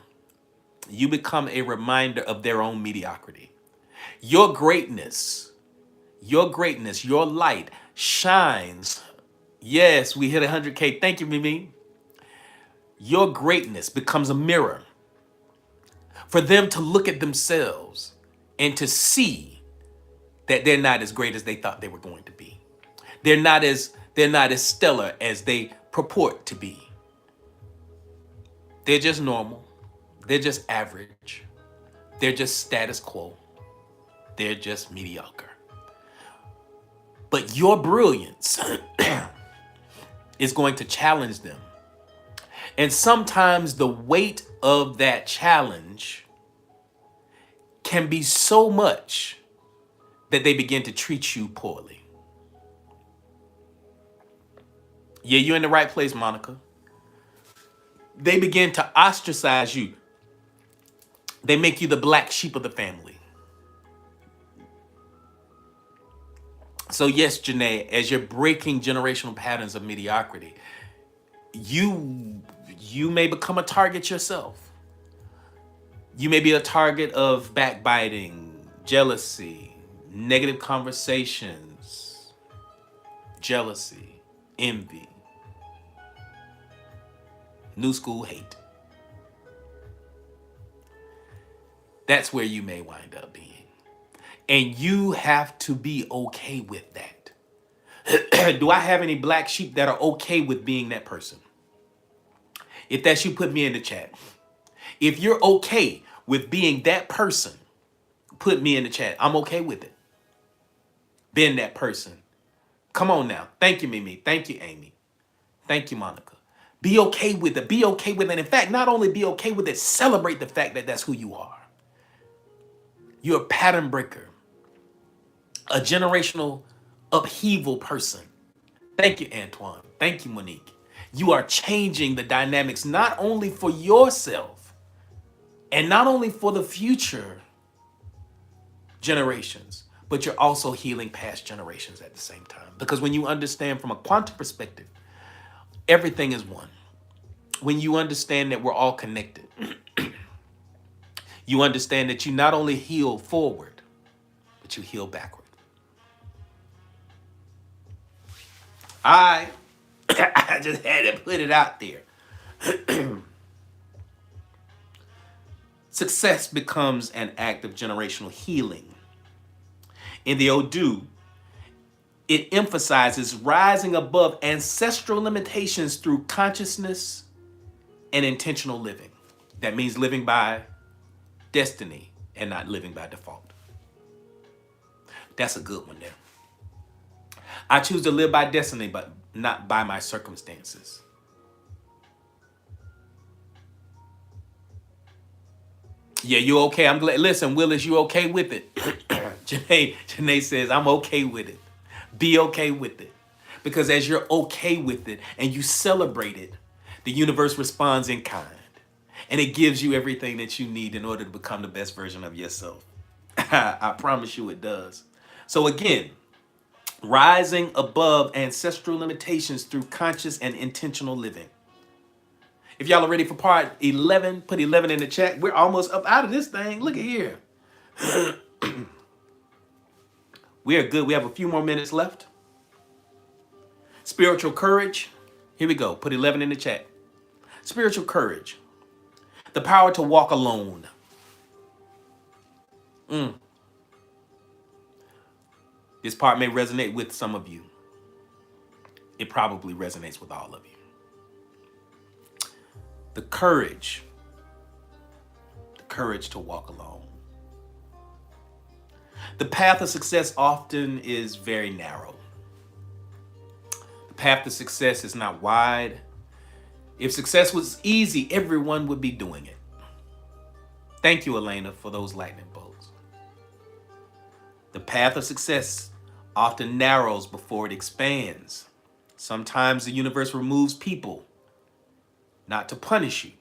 You become a reminder of their own mediocrity. Your greatness, your light shines. Yes, we hit 100K. Thank you, Mimi. Your greatness becomes a mirror for them to look at themselves and to see that they're not as great as they thought they were going to be. They're not as stellar as they purport to be. They're just normal. They're just average. They're just status quo. They're just mediocre. But your brilliance is going to challenge them. And sometimes the weight of that challenge can be so much that they begin to treat you poorly. Yeah, you're in the right place, Monica. They begin to ostracize you. They make you the black sheep of the family. So yes, Janae, as you're breaking generational patterns of mediocrity, you may become a target yourself. You may be a target of backbiting, jealousy, negative conversations, jealousy, envy, new school hate. That's where you may wind up being. And you have to be okay with that. Do I have any black sheep that are okay with being that person? If that's you, put me in the chat. If you're okay with being that person, put me in the chat. I'm okay with it. Being that person. Come on now. Thank you, Mimi. Thank you, Amy. Thank you, Monica. Be okay with it. Be okay with it. In fact, not only be okay with it, celebrate the fact that that's who you are. You're a pattern breaker. A generational upheaval person. Thank you, Antoine. Thank you, Monique. You are changing the dynamics not only for yourself and not only for the future generations, but you're also healing past generations at the same time. Because when you understand from a quantum perspective, everything is one. when you understand that we're all connected. You understand that you not only heal forward, but you heal backward. I I just had to put it out there. Success becomes an act of generational healing. In the Odu, it emphasizes rising above ancestral limitations through consciousness and intentional living. That means living by destiny and not living by default. That's a good one there. I choose to live by destiny, but not by my circumstances. Yeah, you okay? I'm glad. Listen, Willis, you okay with it? Janae says, I'm okay with it. Be okay with it. Because as you're okay with it and you celebrate it, the universe responds in kind. And it gives you everything that you need in order to become the best version of yourself. I promise you it does. So again, rising above ancestral limitations through conscious and intentional living. If y'all are ready for part 11, put 11 in the chat. We're almost up out of this thing. Look at here. We are good. We have a few more minutes left. Spiritual courage. Here we go. Put 11 in the chat. Spiritual courage. The power to walk alone. This part may resonate with some of you. It probably resonates with all of you. The courage to walk alone. The path of success often is very narrow. The path to success is not wide. If success was easy, everyone would be doing it. Thank you, Elena, for those lightning bolts. The path of success often narrows before it expands. Sometimes the universe removes people, not to punish you,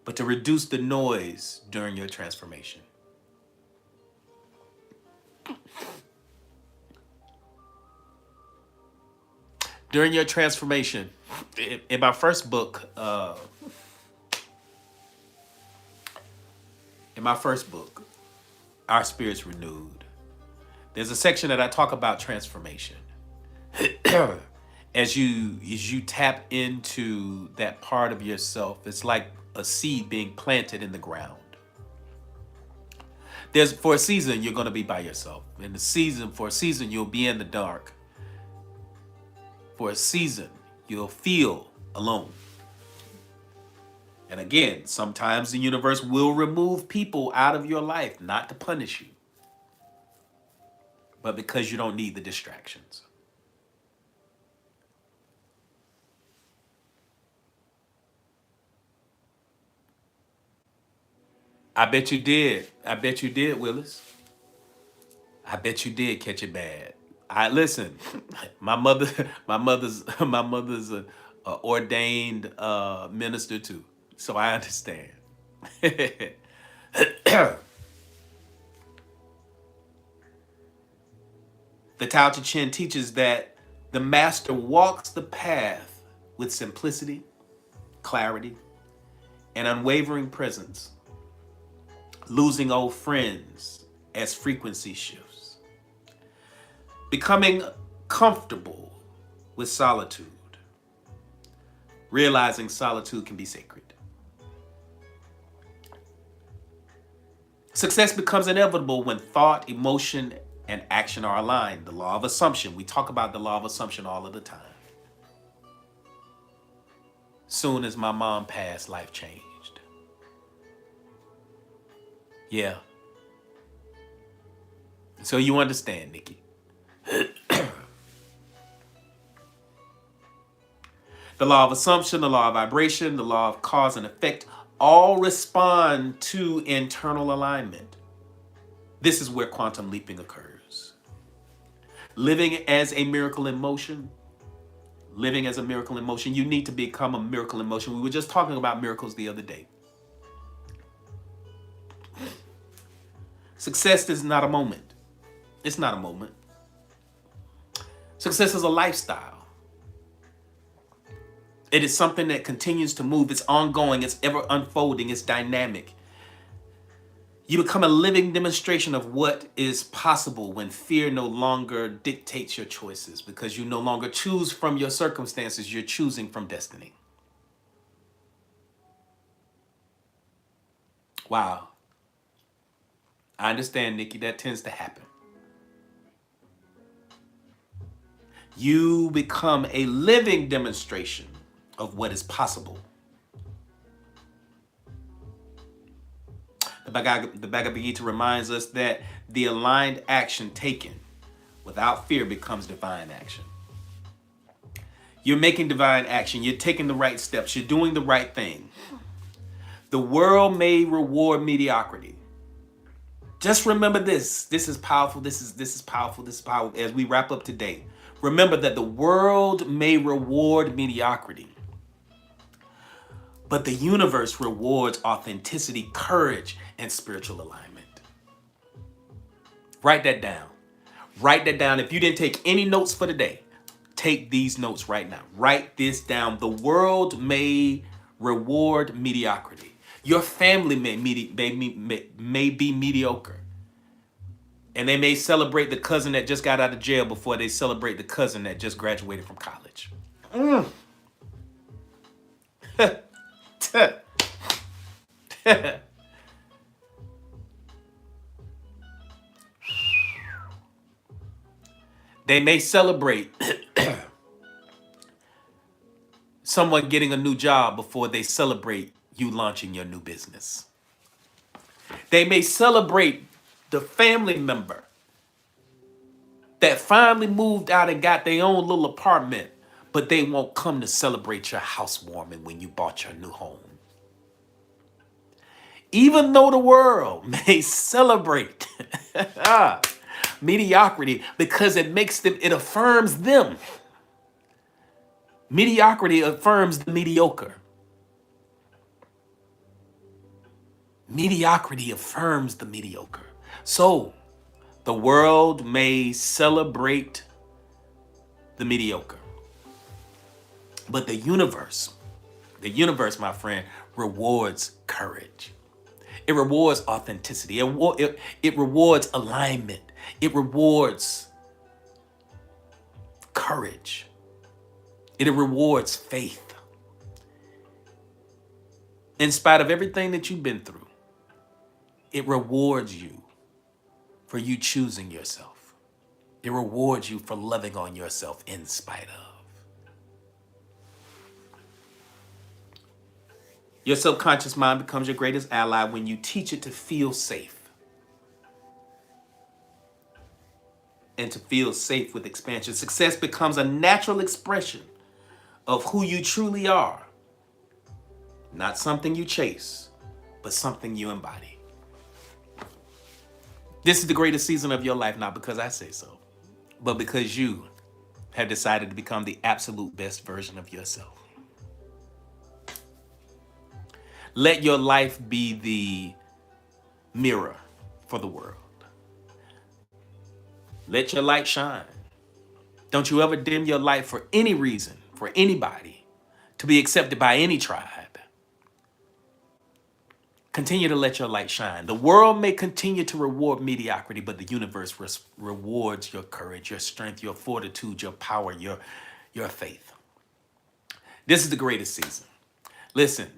but to reduce the noise during your transformation. During your transformation, in my first book, Our Spirits Renewed, there's a section that I talk about transformation. As you tap into that part of yourself, it's like a seed being planted in the ground. For a season, you're going to be by yourself. For a season, you'll be in the dark. For a season, you'll feel alone. And again, sometimes the universe will remove people out of your life, not to punish you, but because you don't need the distractions. I bet you did. I bet you did, Willis. I bet you did catch it bad. Listen. My mother's a ordained minister too, so I understand. The Tao Te Ching teaches that the master walks the path with simplicity, clarity, and unwavering presence, losing old friends as frequency shifts, becoming comfortable with solitude, realizing solitude can be sacred. Success becomes inevitable when thought, emotion, and action are aligned. The law of assumption. We talk about the law of assumption all of the time. Soon as my mom passed, life changed. Yeah. So you understand, Nikki. The law of assumption, the law of vibration, the law of cause and effect all respond to internal alignment. This is where quantum leaping occurs. Living as a miracle in motion, you need to become a miracle in motion. We were just talking about miracles the other day. Success is not a moment. It's not a moment. Success is a lifestyle. It is something that continues to move. It's ongoing. It's ever unfolding. It's dynamic. You become a living demonstration of what is possible when fear no longer dictates your choices, because you no longer choose from your circumstances. You're choosing from destiny. Wow. I understand, Nikki, that tends to happen. You become a living demonstration of what is possible. The Bhagavad Gita reminds us that the aligned action taken without fear becomes divine action. You're making divine action. You're taking the right steps. You're doing the right thing. The world may reward mediocrity. Just remember this. This is powerful. This is powerful. This is powerful. As we wrap up today, remember that the world may reward mediocrity, but the universe rewards authenticity, courage, and spiritual alignment. Write that down. Write that down. If you didn't take any notes for today, take these notes right now. Write this down. The world may reward mediocrity. Your family may be mediocre. And they may celebrate the cousin that just got out of jail before they celebrate the cousin that just graduated from college. They may celebrate someone getting a new job before they celebrate you launching your new business. They may celebrate the family member that finally moved out and got their own little apartment, but they won't come to celebrate your housewarming when you bought your new home. Even though the world may celebrate mediocrity because it affirms them. Mediocrity affirms the mediocre. Mediocrity affirms the mediocre. So the world may celebrate the mediocre, but the universe, my friend, rewards courage. It rewards authenticity. It rewards alignment. It rewards courage. It rewards faith. In spite of everything that you've been through, it rewards you for you choosing yourself. It rewards you for loving on yourself in spite of. Your subconscious mind becomes your greatest ally when you teach it to feel safe. And to feel safe with expansion. Success becomes a natural expression of who you truly are. Not something you chase, but something you embody. This is the greatest season of your life, not because I say so, but because you have decided to become the absolute best version of yourself. Let your life be the mirror for the world. Let your light shine. Don't you ever dim your light for any reason, for anybody, to be accepted by any tribe. Continue to let your light shine. The world may continue to reward mediocrity, but the universe rewards your courage, your strength, your fortitude, your power, your faith. This is the greatest season. Listen,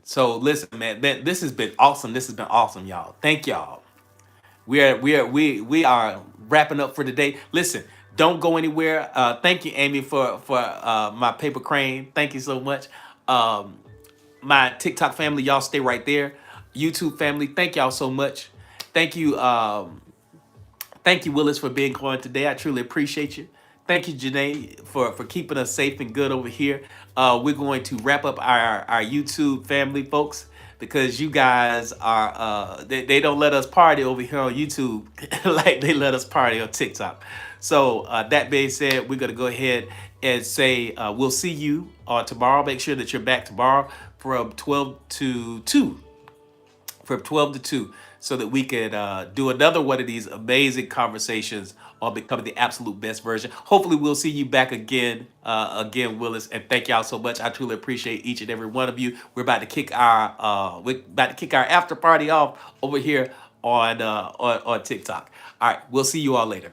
man, this has been awesome. This has been awesome, y'all. Thank y'all. We are wrapping up for today. Listen, don't go anywhere. Thank you, Amy, for my paper crane. Thank you so much. My TikTok family, y'all stay right there. YouTube family, thank y'all so much. Thank you, Willis, for being on today. I truly appreciate you. Thank you, Janae, for keeping us safe and good over here. We're going to wrap up our YouTube family, folks, because you guys are, they don't let us party over here on YouTube like they let us party on TikTok. So that being said, we're going to go ahead and say we'll see you tomorrow. Make sure that you're back tomorrow from 12 to 2. From 12 to 2. so that we could do another one of these amazing conversations on becoming the absolute best version. Hopefully, we'll see you back again, Willis. And thank y'all so much. I truly appreciate each and every one of you. We're about to kick our after party off over here on TikTok. All right, we'll see you all later.